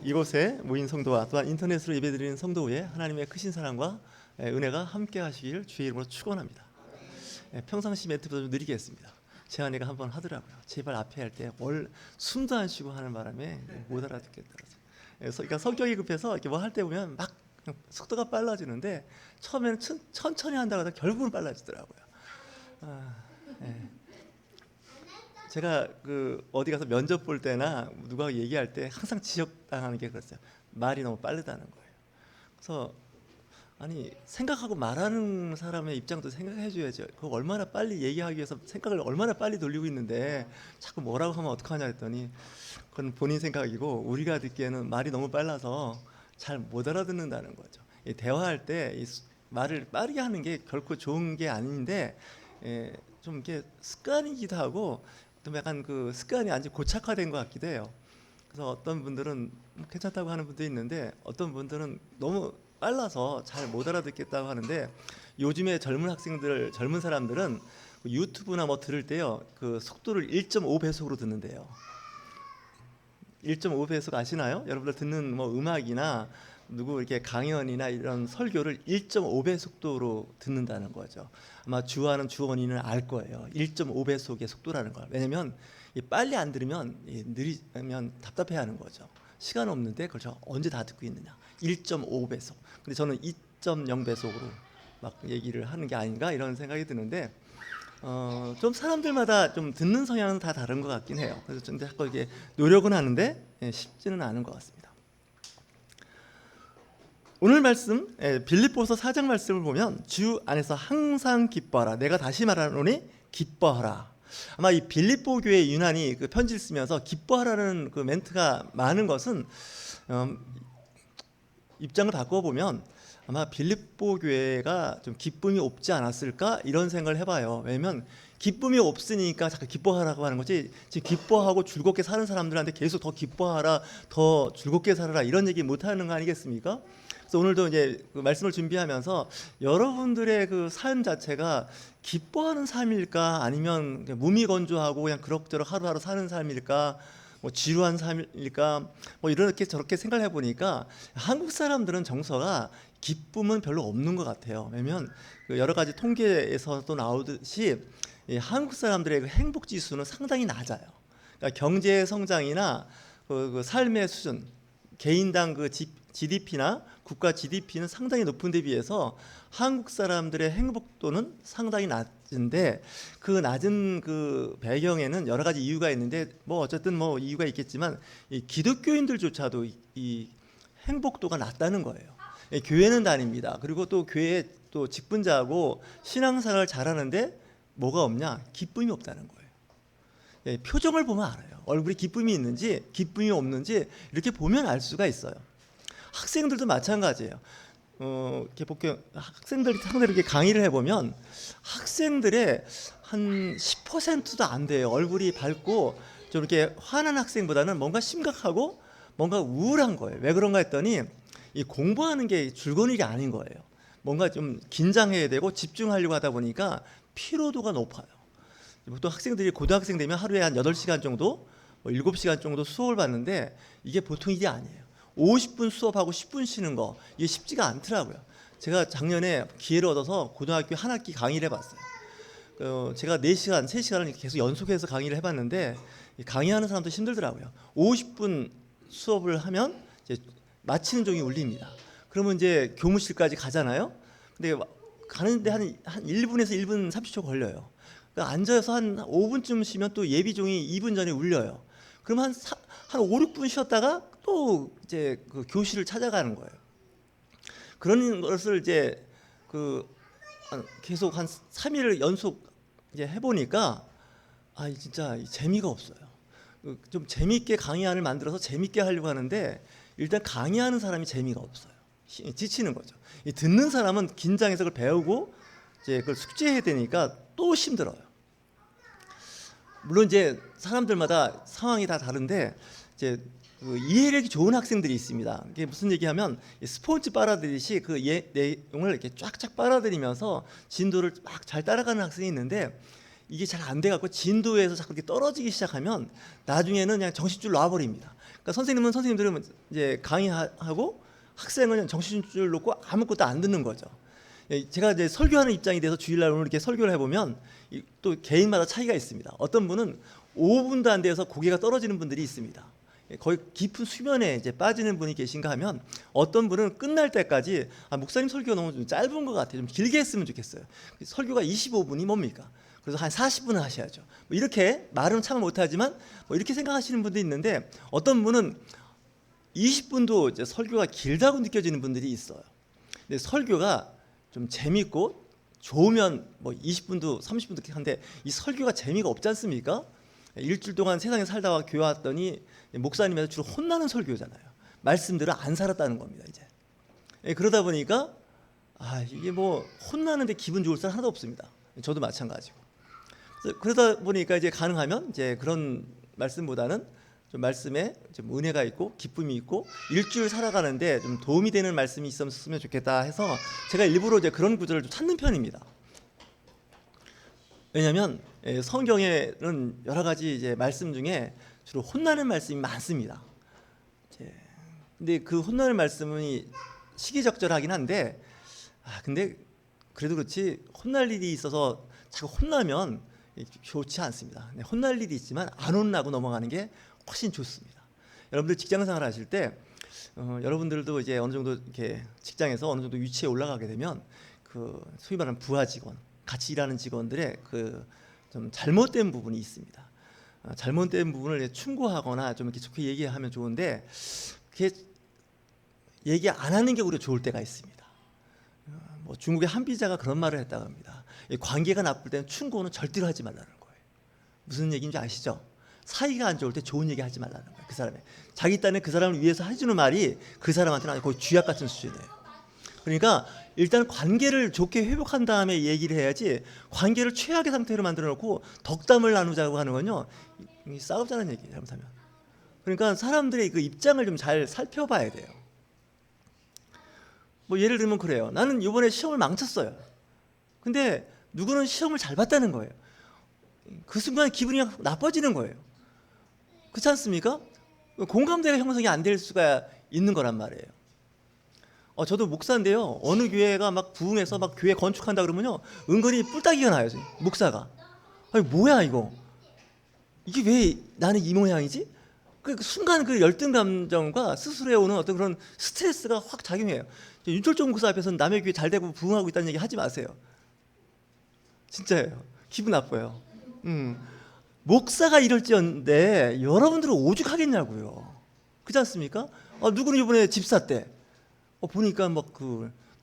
이곳에 모인 성도와 또한 인터넷으로 예배드리는 성도 위에 하나님의 크신 사랑과 은혜가 함께 하시기를 주의 이름으로 축원합니다. 평상시 멘트보다 좀 느리게 했습니다. 제 아내가 한번 하더라고요. 제발 앞에 할 때 숨도 안 쉬고 하는 바람에 못 알아듣겠다. 그러니까 성격이 급해서 이렇게 뭐 할 때 보면 막 속도가 빨라지는데 처음에는 천천히 한다고 하다 결국은 빨라지더라고요. 제가 어디 가서 면접 볼 때나 누가 얘기할 때 항상 지적당하는 게 그랬어요. 말이 너무 빠르다는 거예요. 그래서 아니 생각하고 말하는 사람의 입장도 생각해 줘야죠. 그거 얼마나 빨리 얘기하기 위해서 생각을 얼마나 빨리 돌리고 있는데 자꾸 뭐라고 하면 어떡하냐 했더니 그건 본인 생각이고 우리가 듣기에는 말이 너무 빨라서 잘 못 알아듣는다는 거죠. 대화할 때 말을 빠르게 하는 게 결코 좋은 게 아닌데 좀 이렇게 습관이기도 하고 좀 약간 그 습관이 아주 고착화된 것 같기도 해요. 그래서 어떤 분들은 괜찮다고 하는 분도 있는데 어떤 분들은 너무 빨라서 잘 못 알아듣겠다고 하는데 요즘에 젊은 사람들은 유튜브나 뭐 들을 때요 그 속도를 1.5배속으로 듣는데요. 1.5배속 아시나요? 여러분들 듣는 뭐 음악이나 누구 이렇게 강연이나 이런 설교를 1.5배 속도로 듣는다는 거죠. 아마 주하는 주원이는 알 거예요. 1.5배속의 속도라는 걸. 왜냐면 빨리 안 들으면 느리면 답답해하는 거죠. 시간 없는데 그걸 언제 다 듣고 있느냐. 1.5배속. 근데 저는 2.0배속으로 막 얘기를 하는 게 아닌가 이런 생각이 드는데 좀 사람들마다 좀 듣는 성향은 다 다른 것 같긴 해요. 그래서 좀 자꾸 이게 노력은 하는데 쉽지는 않은 것 같습니다. 오늘 말씀 빌립보서 4장 말씀을 보면 주 안에서 항상 기뻐하라. 내가 다시 말하노니 기뻐하라. 아마 이 빌립보 교회 유난히 그 편지를 쓰면서 기뻐하라는 그 멘트가 많은 것은 입장을 바꿔보면 아마 빌립보 교회가 좀 기쁨이 없지 않았을까 이런 생각을 해봐요. 왜냐면 기쁨이 없으니까 자꾸 기뻐하라고 하는 거지. 지금 기뻐하고 즐겁게 사는 사람들한테 계속 더 기뻐하라, 더 즐겁게 살아라 이런 얘기 못 하는 거 아니겠습니까? 그래서 오늘도 이제 그 말씀을 준비하면서 여러분들의 그 삶 자체가 기뻐하는 삶일까 아니면 무미건조하고 그냥 그럭저럭 하루하루 사는 삶일까 뭐 지루한 삶일까 뭐 이렇게 저렇게 생각을 해보니까 한국 사람들은 정서가 기쁨은 별로 없는 것 같아요. 왜냐면 여러 가지 통계에서도 나오듯이 한국 사람들의 그 행복 지수는 상당히 낮아요. 그러니까 경제 성장이나 그 삶의 수준, 개인당 그 GDP나 국가 GDP는 상당히 높은 데 비해서 한국 사람들의 행복도는 상당히 낮은데 그 낮은 그 배경에는 여러 가지 이유가 있는데 뭐 어쨌든 뭐 이유가 있겠지만 이 기독교인들조차도 이 행복도가 낮다는 거예요. 교회는 다닙니다. 그리고 또 교회에 또 직분자하고 신앙생활을 잘하는데 뭐가 없냐? 기쁨이 없다는 거예요. 표정을 보면 알아요. 얼굴에 기쁨이 있는지 기쁨이 없는지 이렇게 보면 알 수가 있어요. 학생들도 마찬가지예요. 이렇게 학생들 상대로 이렇게 강의를 해보면 학생들의 한 10%도 안 돼요. 얼굴이 밝고 좀 이렇게 환한 학생보다는 뭔가 심각하고 뭔가 우울한 거예요. 왜 그런가 했더니 이 공부하는 게 즐거운 일이 아닌 거예요. 뭔가 좀 긴장해야 되고 집중하려고 하다 보니까 피로도가 높아요. 보통 학생들이 고등학생 되면 하루에 한 8시간 정도, 7시간 정도 수업을 받는데 이게 보통 일이 아니에요. 50분 수업하고 10분 쉬는 거 이게 쉽지가 않더라고요. 제가 작년에 기회를 얻어서 고등학교 한 학기 강의를 해봤어요. 제가 4시간, 3시간을 계속 연속해서 강의를 해봤는데 강의하는 사람도 힘들더라고요. 50분 수업을 하면 이제 마치는 종이 울립니다. 그러면 이제 교무실까지 가잖아요. 근데 가는데 한 1분에서 1분 30초 걸려요. 그러니까 앉아서 한 5분쯤 쉬면 또 예비종이 2분 전에 울려요. 그럼 한 5, 6분 쉬었다가 또 이제 그 교실을 찾아가는 거예요. 그런 것을 이제 계속 한 3일을 연속 이제 해보니까 진짜 재미가 없어요. 좀 재미있게 강의안을 만들어서 재미있게 하려고 하는데 일단 강의하는 사람이 재미가 없어요. 지치는 거죠. 듣는 사람은 긴장해서 그걸 배우고 이제 그걸 숙지해야 되니까 또 힘들어요. 물론 이제 사람들마다 상황이 다 다른데 이제 이해력이 좋은 학생들이 있습니다. 이게 무슨 얘기하면 스폰지 빨아들이듯이 내용을 이렇게 쫙쫙 빨아들이면서 진도를 막 잘 따라가는 학생이 있는데 이게 잘 안 돼갖고 진도에서 자꾸 이렇게 떨어지기 시작하면 나중에는 그냥 정신줄 놔버립니다. 그러니까 선생님들은 이제 강의하고 학생은 정신줄 놓고 아무것도 안 듣는 거죠. 제가 이제 설교하는 입장이 돼서 주일날 오늘 이렇게 설교를 해보면 또 개인마다 차이가 있습니다. 어떤 분은 5분도 안 돼서 고개가 떨어지는 분들이 있습니다. 거의 깊은 수면에 이제 빠지는 분이 계신가 하면 어떤 분은 끝날 때까지 목사님 설교가 너무 좀 짧은 것 같아요. 좀 길게 했으면 좋겠어요. 설교가 25분이 뭡니까? 그래서 한 40분은 하셔야죠. 뭐 이렇게 말은 참 못하지만 뭐 이렇게 생각하시는 분도 있는데 어떤 분은 20분도 이제 설교가 길다고 느껴지는 분들이 있어요. 근데 설교가 좀 재밌고 좋으면 뭐 20분도 30분도 한데 이 설교가 재미가 없지 않습니까? 일주일 동안 세상에 살다가 교회 왔더니 목사님한테 주로 혼나는 설교잖아요. 말씀대로 안 살았다는 겁니다. 이제 그러다 보니까 이게 뭐 혼나는데 기분 좋을 사람 하나도 없습니다. 저도 마찬가지고. 그러다 보니까 이제 가능하면 이제 그런 말씀보다는 좀 말씀에 좀 은혜가 있고 기쁨이 있고 일주일 살아가는데 좀 도움이 되는 말씀이 있었으면 좋겠다 해서 제가 일부러 이제 그런 구절을 좀 찾는 편입니다. 왜냐하면 성경에는 여러 가지 이제 말씀 중에 주로 혼나는 말씀이 많습니다. 근데 그 혼나는 말씀이 시기적절하긴 한데 근데 그래도 그렇지 혼날 일이 있어서 자꾸 혼나면 좋지 않습니다. 혼날 일이 있지만 안 혼나고 넘어가는 게 훨씬 좋습니다. 여러분들 직장생활 하실 때 여러분들도 이제 어느 정도 이렇게 직장에서 어느 정도 위치에 올라가게 되면 그 소위 말하는 부하 직원, 같이 일하는 직원들의 그 좀 잘못된 부분이 있습니다. 잘못된 부분을 충고하거나 좀 이렇게 좋게 얘기하면 좋은데 그게 얘기 안 하는 게 오히려 좋을 때가 있습니다. 뭐 중국의 한비자가 그런 말을 했다고 합니다. 관계가 나쁠 때는 충고는 절대로 하지 말라는 거예요. 무슨 얘기인지 아시죠? 사이가 안 좋을 때 좋은 얘기 하지 말라는 거예요. 그 사람의 자기 딴에 그 사람을 위해서 해주는 말이 그 사람한테는 거의 쥐약 같은 수준이에요. 그러니까 일단 관계를 좋게 회복한 다음에 얘기를 해야지 관계를 최악의 상태로 만들어 놓고 덕담을 나누자고 하는 건요 싸우자는 얘기예요. 잘못하면. 그러니까 사람들의 그 입장을 좀 잘 살펴봐야 돼요. 뭐 예를 들면 그래요. 나는 이번에 시험을 망쳤어요. 근데 누구는 시험을 잘 봤다는 거예요. 그 순간 기분이 나빠지는 거예요. 그렇지 않습니까? 공감대가 형성이 안 될 수가 있는 거란 말이에요. 저도 목사인데요. 어느 교회가 막 부흥해서 막 교회 건축한다 그러면요, 은근히 뿔따기가 나요. 목사가. 아니 뭐야 이거? 이게 왜 나는 이 모양이지? 그 순간 그 열등 감정과 스스로에 오는 어떤 그런 스트레스가 확 작용해요. 윤철종 목사 앞에서는 남의 교회 잘 되고 부흥하고 있다는 얘기 하지 마세요. 진짜예요. 기분 나빠요. 목사가 이럴지언데 여러분들은 오죽하겠냐고요. 그렇지 않습니까? 누구는 이번에 집 샀대. 보니까 막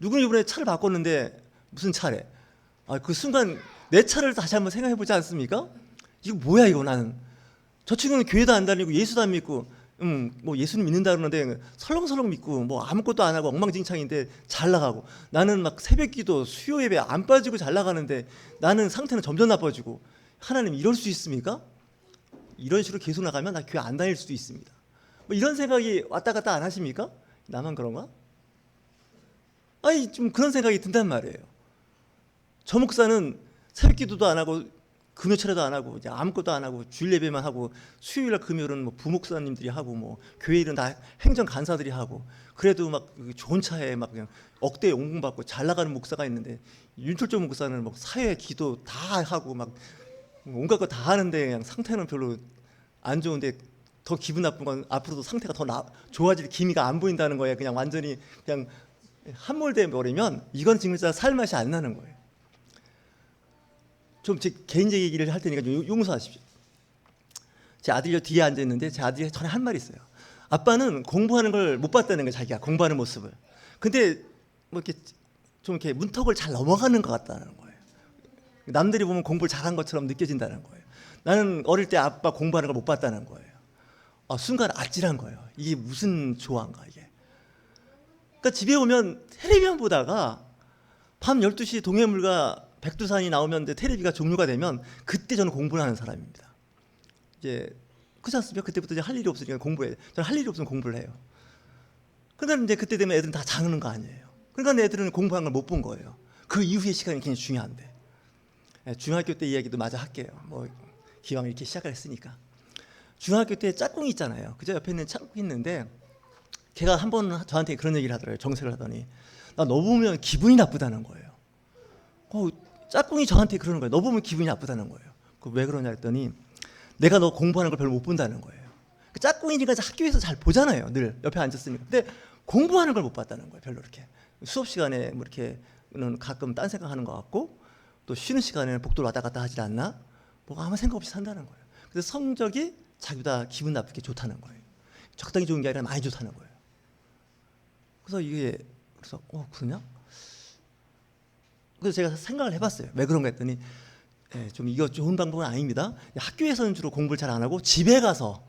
누구는 이번에 차를 바꿨는데 무슨 차래? 그 순간 내 차를 다시 한번 생각해 보지 않습니까? 이거 뭐야 이거 나는. 저 친구는 교회도 안 다니고 예수도 안 믿고 뭐 예수는 믿는다 그러는데 설렁설렁 믿고 뭐 아무것도 안 하고 엉망진창인데 잘 나가고, 나는 막 새벽기도 수요 예배 안 빠지고 잘 나가는데 나는 상태는 점점 나빠지고. 하나님 이럴 수 있습니까? 이런 식으로 계속 나가면 나 교회 안 다닐 수도 있습니다. 뭐 이런 생각이 왔다 갔다 안 하십니까? 나만 그런가? 좀 그런 생각이 든단 말이에요. 저 목사는 새벽기도도 안 하고 금요철에도 안 하고 이제 아무것도 안 하고 주일 예배만 하고 수요일날 금요일은 뭐 부목사님들이 하고 뭐 교회 일은 다 행정 간사들이 하고, 그래도 막 좋은 차에 막 그냥 억대 용금 받고 잘 나가는 목사가 있는데, 윤철종 목사는 뭐 사회 기도 다 하고 막 온갖 거 다 하는데 그냥 상태는 별로 안 좋은데, 더 기분 나쁜 건 앞으로도 상태가 더 좋아질 기미가 안 보인다는 거예요. 그냥 완전히 그냥 함몰돼 버리면 이건 진짜 살 맛이 안 나는 거예요. 좀 제 개인적 얘기를 할 테니까 용서하십시오. 제 아들이 뒤에 앉아 있는데 제 아들이 전에 한 말이 있어요. 아빠는 공부하는 걸 못 봤다는 거예요. 자기가 공부하는 모습을. 근데 뭐 이렇게 좀 이렇게 문턱을 잘 넘어가는 것 같다는 거예요. 남들이 보면 공부를 잘한 것처럼 느껴진다는 거예요. 나는 어릴 때 아빠 공부하는 걸 못 봤다는 거예요. 순간 아찔한 거예요. 이게 무슨 조화인가 이게. 그러니까 집에 오면 텔레비전 보다가 밤 12시 동해물과 백두산이 나오면 텔레비가 종료가 되면 그때 저는 공부를 하는 사람입니다. 이제 그렇지 않습니까? 그때부터 이제 할 일이 없으니까 공부해. 저는 할 일이 없으면 공부를 해요. 그런데 이제 그때 되면 애들은 다 자는 거 아니에요. 그러니까 애들은 공부한 걸 못 본 거예요. 그 이후의 시간이 굉장히 중요한데. 중학교 때 이야기도 마저 할게요. 뭐 기왕 이렇게 시작을 했으니까. 중학교 때 짝꿍이 있잖아요. 그저 옆에 있는 짝꿍이 있는데 걔가 한 번 저한테 그런 얘기를 하더라고요. 정색을 하더니 나 너 보면 기분이 나쁘다는 거예요. 짝꿍이 저한테 그러는 거예요. 너 보면 기분이 나쁘다는 거예요. 왜 그러냐 했더니 내가 너 공부하는 걸 별로 못 본다는 거예요. 짝꿍이니까 학교에서 잘 보잖아요. 늘 옆에 앉았으니까. 근데 공부하는 걸 못 봤다는 거예요. 별로 이렇게 수업 시간에 뭐 이렇게는 가끔 딴 생각하는 것 같고 또 쉬는 시간에는 복도를 왔다 갔다 하질 않나? 뭐 아무 생각 없이 산다는 거예요. 그래서 성적이 자기보다 기분 나쁘게 좋다는 거예요. 적당히 좋은 게 아니라 많이 좋다는 거예요. 그래서 이게 그래서 그러냐? 그래서 제가 생각을 해봤어요. 왜 그런가 했더니 좀 이거 좋은 방법은 아닙니다. 학교에서는 주로 공부를 잘 안 하고 집에 가서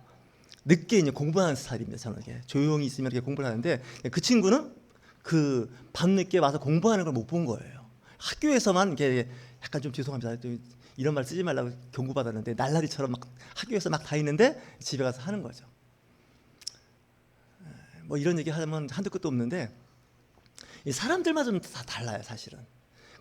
늦게 이제 공부하는 스타일입니다. 저는 이렇게 조용히 있으면 이렇게 공부를 하는데 그 친구는 그 밤늦게 와서 공부하는 걸 못 본 거예요. 학교에서만 이게 약간 좀 죄송합니다. 좀 이런 말 쓰지 말라고 경고받았는데 날라리처럼 막 학교에서 막 다니는데 집에 가서 하는 거죠. 뭐 이런 얘기 하면 한두 끝도 없는데 이 사람들마다 좀 다 달라요, 사실은.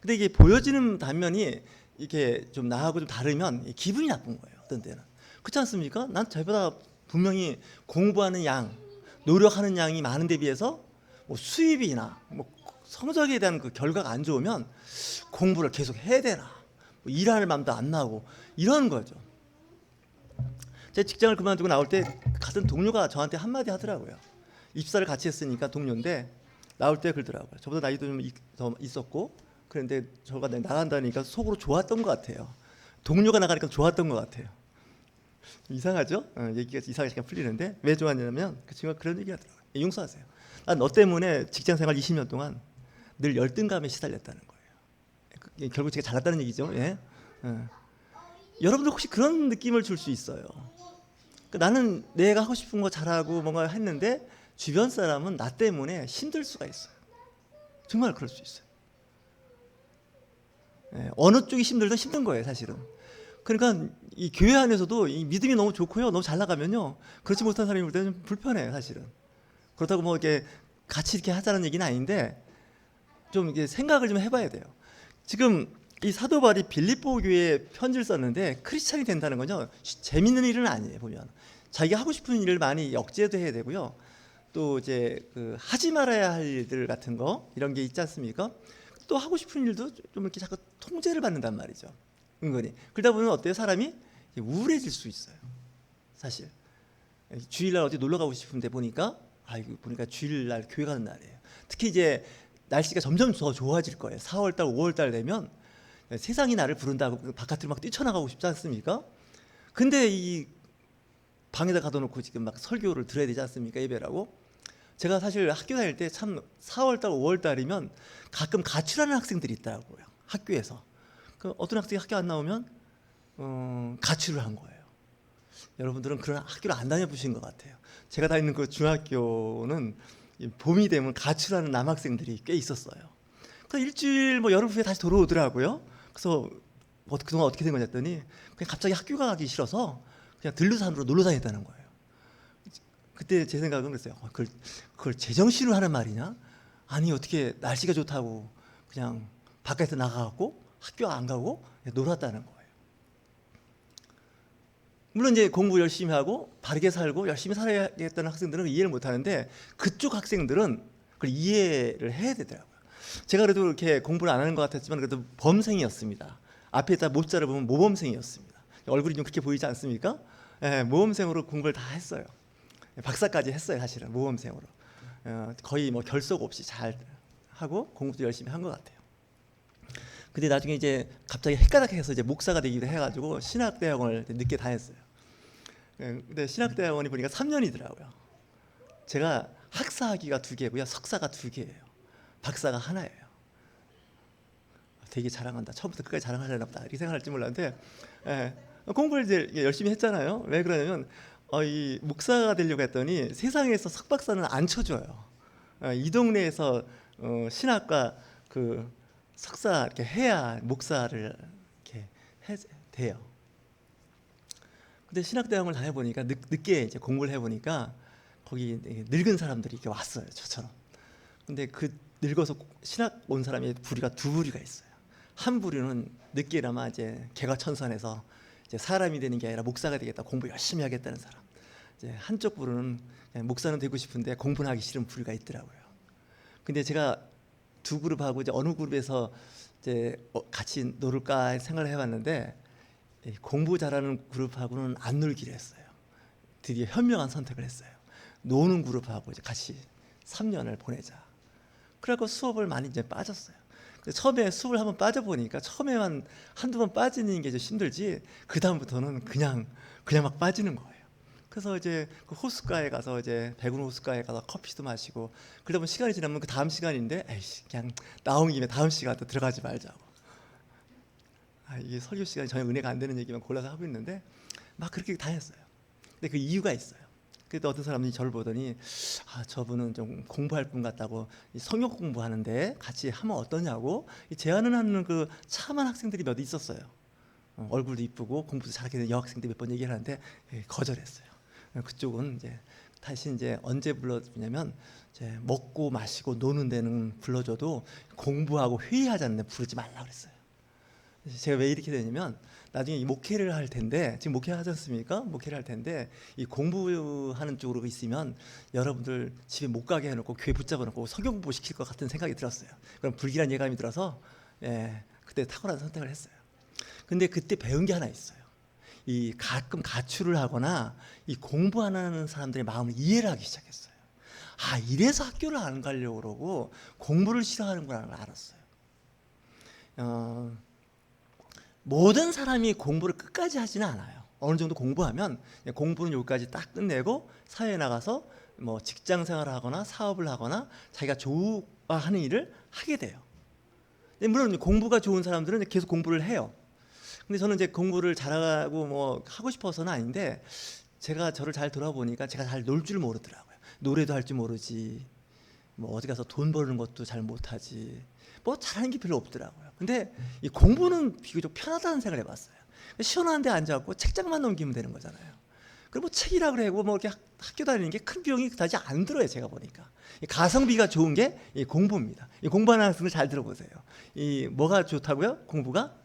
근데 이게 보여지는 단면이 이게 좀 나하고 좀 다르면 기분이 나쁜 거예요. 어떤 때는 그렇지 않습니까? 난 저보다 분명히 공부하는 양, 노력하는 양이 많은 데 비해서 뭐 수입이나 뭐 성적에 대한 그 결과가 안 좋으면 공부를 계속 해야 되나, 뭐 일할 마음도 안 나고 이런 거죠. 제 직장을 그만두고 나올 때 같은 동료가 저한테 한마디 하더라고요. 입사를 같이 했으니까 동료인데 나올 때 그러더라고요. 저보다 나이도 좀 더 있었고 그런데 저가 나간다니까 속으로 좋았던 것 같아요. 동료가 나가니까 좋았던 것 같아요. 이상하죠? 얘기가 이상하게 풀리는데 왜 좋았냐면 그 친구가 그런 얘기 하더라고요. 용서하세요. 난 너 때문에 직장생활 20년 동안 늘 열등감에 시달렸다는 거예요. 결국 제가 잘났다는 얘기죠. 예? 여러분들 혹시 그런 느낌을 줄 수 있어요. 나는 내가 하고 싶은 거 잘하고 뭔가 했는데 주변 사람은 나 때문에 힘들 수가 있어요. 정말 그럴 수 있어요. 어느 쪽이 힘들든 힘든 거예요, 사실은. 그러니까 이 교회 안에서도 이 믿음이 너무 좋고요, 너무 잘 나가면요, 그렇지 못한 사람이 볼 때는 좀 불편해요, 사실은. 그렇다고 뭐 이렇게 같이 이렇게 하자는 얘기는 아닌데 좀 이게 생각을 좀 해봐야 돼요. 지금 이 사도 바울이 빌립보 교회에 편지를 썼는데 크리스찬이 된다는 건요, 재밌는 일은 아니에요. 보면 자기가 하고 싶은 일을 많이 억제도 해야 되고요, 또 이제 그 하지 말아야 할 일들 같은 거 이런 게 있지 않습니까? 또 하고 싶은 일도 좀 이렇게 자꾸 통제를 받는단 말이죠. 은근히 그러다 보면 어때요? 사람이 우울해질 수 있어요. 사실 주일날 어디 놀러 가고 싶은데 보니까 보니까 주일날 교회 가는 날이에요. 특히 이제 날씨가 점점 더 좋아질 거예요. 4월달, 5월달 되면 세상이 나를 부른다고 바깥으로 막 뛰쳐나가고 싶지 않습니까? 근데 이 방에다 가둬놓고 지금 막 설교를 들어야 되지 않습니까? 예배라고. 제가 사실 학교 다닐 때 참 4월달, 5월달이면 가끔 가출하는 학생들이 있더라고요. 학교에서. 어떤 학생이 학교 안 나오면 가출을 한 거예요. 여러분들은 그런 학교를 안 다녀보신 것 같아요. 제가 다니는 그 중학교는 봄이 되면 가출하는 남학생들이 꽤 있었어요. 그래서 일주일 뭐 열흘 후에 다시 돌아오더라고요. 그래서 그동안 어떻게 된 거냐 했더니 그냥 갑자기 학교 가기 싫어서 그냥 들르산으로 놀러 다녔다는 거예요. 그때 제 생각은 그랬어요. 그걸 제정신으로 하는 말이냐? 아니 어떻게 날씨가 좋다고 그냥 바깥에 나가갖고 학교 안 가고 놀았다는 거예요. 물론 이제 공부 열심히 하고 바르게 살고 열심히 살아야겠다는 학생들은 이해를 못 하는데 그쪽 학생들은 그걸 이해를 해야 되더라고요. 제가 그래도 이렇게 공부를 안 하는 것 같았지만 그래도 범생이었습니다. 앞에 딱 모자를 보면 모범생이었습니다. 얼굴이 좀 그렇게 보이지 않습니까? 모범생으로 공부를 다 했어요. 박사까지 했어요. 사실은 모범생으로 거의 뭐 결석 없이 잘 하고 공부도 열심히 한 것 같아요. 근데 나중에 이제 갑자기 헷가닥해서 이제 목사가 되기도 해가지고 신학대학원을 늦게 다녔어요. 근데 신학대학원이 보니까 3년이더라고요. 제가 학사학위가 2개고요, 석사가 2개예요. 박사가 하나예요. 되게 자랑한다. 처음부터 끝까지 자랑하려나 보다 이렇게 생각할지 몰랐는데 공부를 이제 열심히 했잖아요. 왜 그러냐면 이 목사가 되려고 했더니 세상에서 석박사는 안 쳐줘요. 이 동네에서 신학과 그 석사 이렇게 해야 목사를 이렇게 돼요. 근데 신학대학원을 다녀보니까 늦게 이제 공부를 해보니까 거기 늙은 사람들이 이렇게 왔어요, 저처럼. 근데 그 늙어서 신학 온 사람이 부류가 2부류가 있어요. 한 부류는 늦게나마 이제 개과천선해서 이제 사람이 되는 게 아니라 목사가 되겠다, 공부 열심히 하겠다는 사람. 이제 한쪽 부류는 그냥 목사는 되고 싶은데 공부는 하기 싫은 부류가 있더라고요. 근데 제가 두 그룹하고 이제 어느 그룹에서 이제 같이 놀을까 생각을 해봤는데 공부 잘하는 그룹하고는 안 놀기로 했어요. 드디어 현명한 선택을 했어요. 노는 그룹하고 이제 같이 3년을 보내자. 그래갖고 수업을 많이 이제 빠졌어요. 처음에 수업을 한번 빠져보니까 처음에만 한두 번 빠지는 게 좀 힘들지 그 다음부터는 그냥 막 빠지는 거예요. 그래서 이제 그 호숫가에 가서 이제 백운 호숫가에 가서 커피도 마시고 그러다 보면 시간이 지나면 그 다음 시간인데 에이씨 그냥 나온 김에 다음 시간 또 들어가지 말자고. 이게 설교 시간이 전혀 은혜가 안 되는 얘기만 골라서 하고 있는데 막 그렇게 다녔어요. 근데 그 이유가 있어요. 그때 어떤 사람이 저를 보더니 저분은 좀 공부할 분 같다고 성역 공부하는데 같이 하면 어떠냐고 제안을 하는 그 참한 학생들이 몇 있었어요. 얼굴도 이쁘고 공부도 잘하게 된 여학생들 몇 번 얘기를 하는데 거절했어요. 그쪽은 이제 다시 이제 언제 불러주냐면 이제 먹고 마시고 노는 데는 불러줘도 공부하고 회의하자는 데 부르지 말라 그랬어요. 제가 왜 이렇게 되냐면 나중에 이 목회를 할 텐데 지금 목회하지 않습니까? 목회를 할 텐데 이 공부하는 쪽으로 있으면 여러분들 집에 못 가게 해놓고 교회 붙잡아놓고 성경 공부 시킬 것 같은 생각이 들었어요. 그럼 불길한 예감이 들어서 그때 탁월한 선택을 했어요. 근데 그때 배운 게 하나 있어요. 이 가끔 가출을 하거나 이 공부하는 사람들의 마음을 이해를 하기 시작했어요. 이래서 학교를 안 가려고 그러고 공부를 싫어하는구나 알았어요. 모든 사람이 공부를 끝까지 하지는 않아요. 어느 정도 공부하면 공부는 여기까지 딱 끝내고 사회에 나가서 뭐 직장 생활을 하거나 사업을 하거나 자기가 좋아하는 일을 하게 돼요. 물론 공부가 좋은 사람들은 계속 공부를 해요. 근데 저는 이제 공부를 잘하고 뭐 하고 싶어서는 아닌데 제가 저를 잘 돌아보니까 제가 잘 놀 줄 모르더라고요. 노래도 할 줄 모르지, 뭐 어디 가서 돈 버는 것도 잘 못하지, 뭐 잘하는 게 별로 없더라고요. 근데 이 공부는 비교적 편하다는 생각을 해봤어요. 시원한 데 앉아갖고 책장만 넘기면 되는 거잖아요. 그리고 뭐 책이라 그래고 뭐 이렇게 학교 다니는 게 큰 비용이 그다지 안 들어요. 제가 보니까 이 가성비가 좋은 게 이 공부입니다. 이 공부하는 학생들 잘 들어보세요. 이 뭐가 좋다고요? 공부가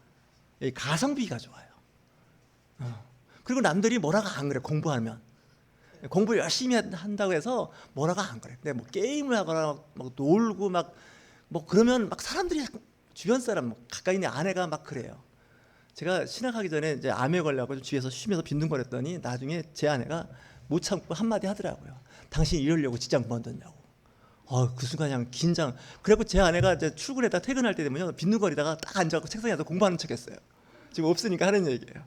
이 가성비가 좋아요. 그리고 남들이 뭐라고 안 그래. 공부하면 공부 열심히 한다고 해서 뭐라고 안 그래. 근데 뭐 게임을 하거나 막 놀고 막 뭐 그러면 막 사람들이 주변 사람 가까이 있는 아내가 막 그래요. 제가 신학하기 전에 이제 암에 걸려고 집에서 쉬면서 빈둥거렸더니 나중에 제 아내가 못 참고 한마디 하더라고요. 당신이 이러려고 직장 그만뒀냐고. 그 순간 그냥 긴장. 그래갖고 제 아내가 이제 출근했다 퇴근할 때 되면요 빈둥거리다가 딱 앉아갖고 책상에 앉아서 공부하는 척했어요. 지금 없으니까 하는 얘기예요.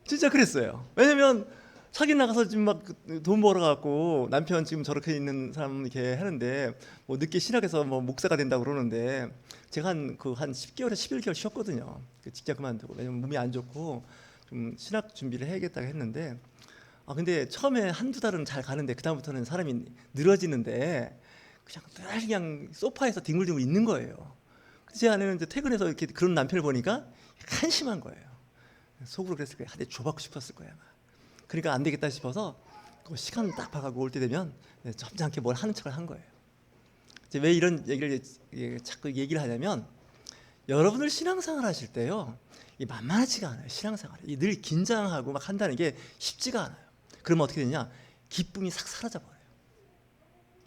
진짜 그랬어요. 왜냐면 사기 나가서 지금 막 돈 벌어갖고 남편 지금 저렇게 있는 사람 이렇게 하는데 뭐 늦게 신학해서 뭐 목사가 된다고 그러는데 제가 한 10개월에 11개월 쉬었거든요. 그 직장 그만두고. 왜냐면 몸이 안 좋고 좀 신학 준비를 해야겠다고 했는데 근데 처음에 한두 달은 잘 가는데 그다음부터는 사람이 늘어지는데 그냥 소파에서 뒹굴뒹굴 있는 거예요. 제 아내는 이제 퇴근해서 이렇게 그런 남편을 보니까 한심한 거예요. 속으로 그랬을 거예요. 한대 줘받고 싶었을 거예요. 그러니까 안 되겠다 싶어서 그 시간 딱 봐가고 올 때 되면 점잖게 뭘 하는 척을 한 거예요. 왜 이런 얘기를 자꾸 얘기를 하냐면 여러분들 신앙생활 하실 때요 이 만만하지가 않아요. 신앙생활 늘 긴장하고 막 한다는 게 쉽지가 않아요. 그러면 어떻게 되냐? 기쁨이 싹 사라져 버려요.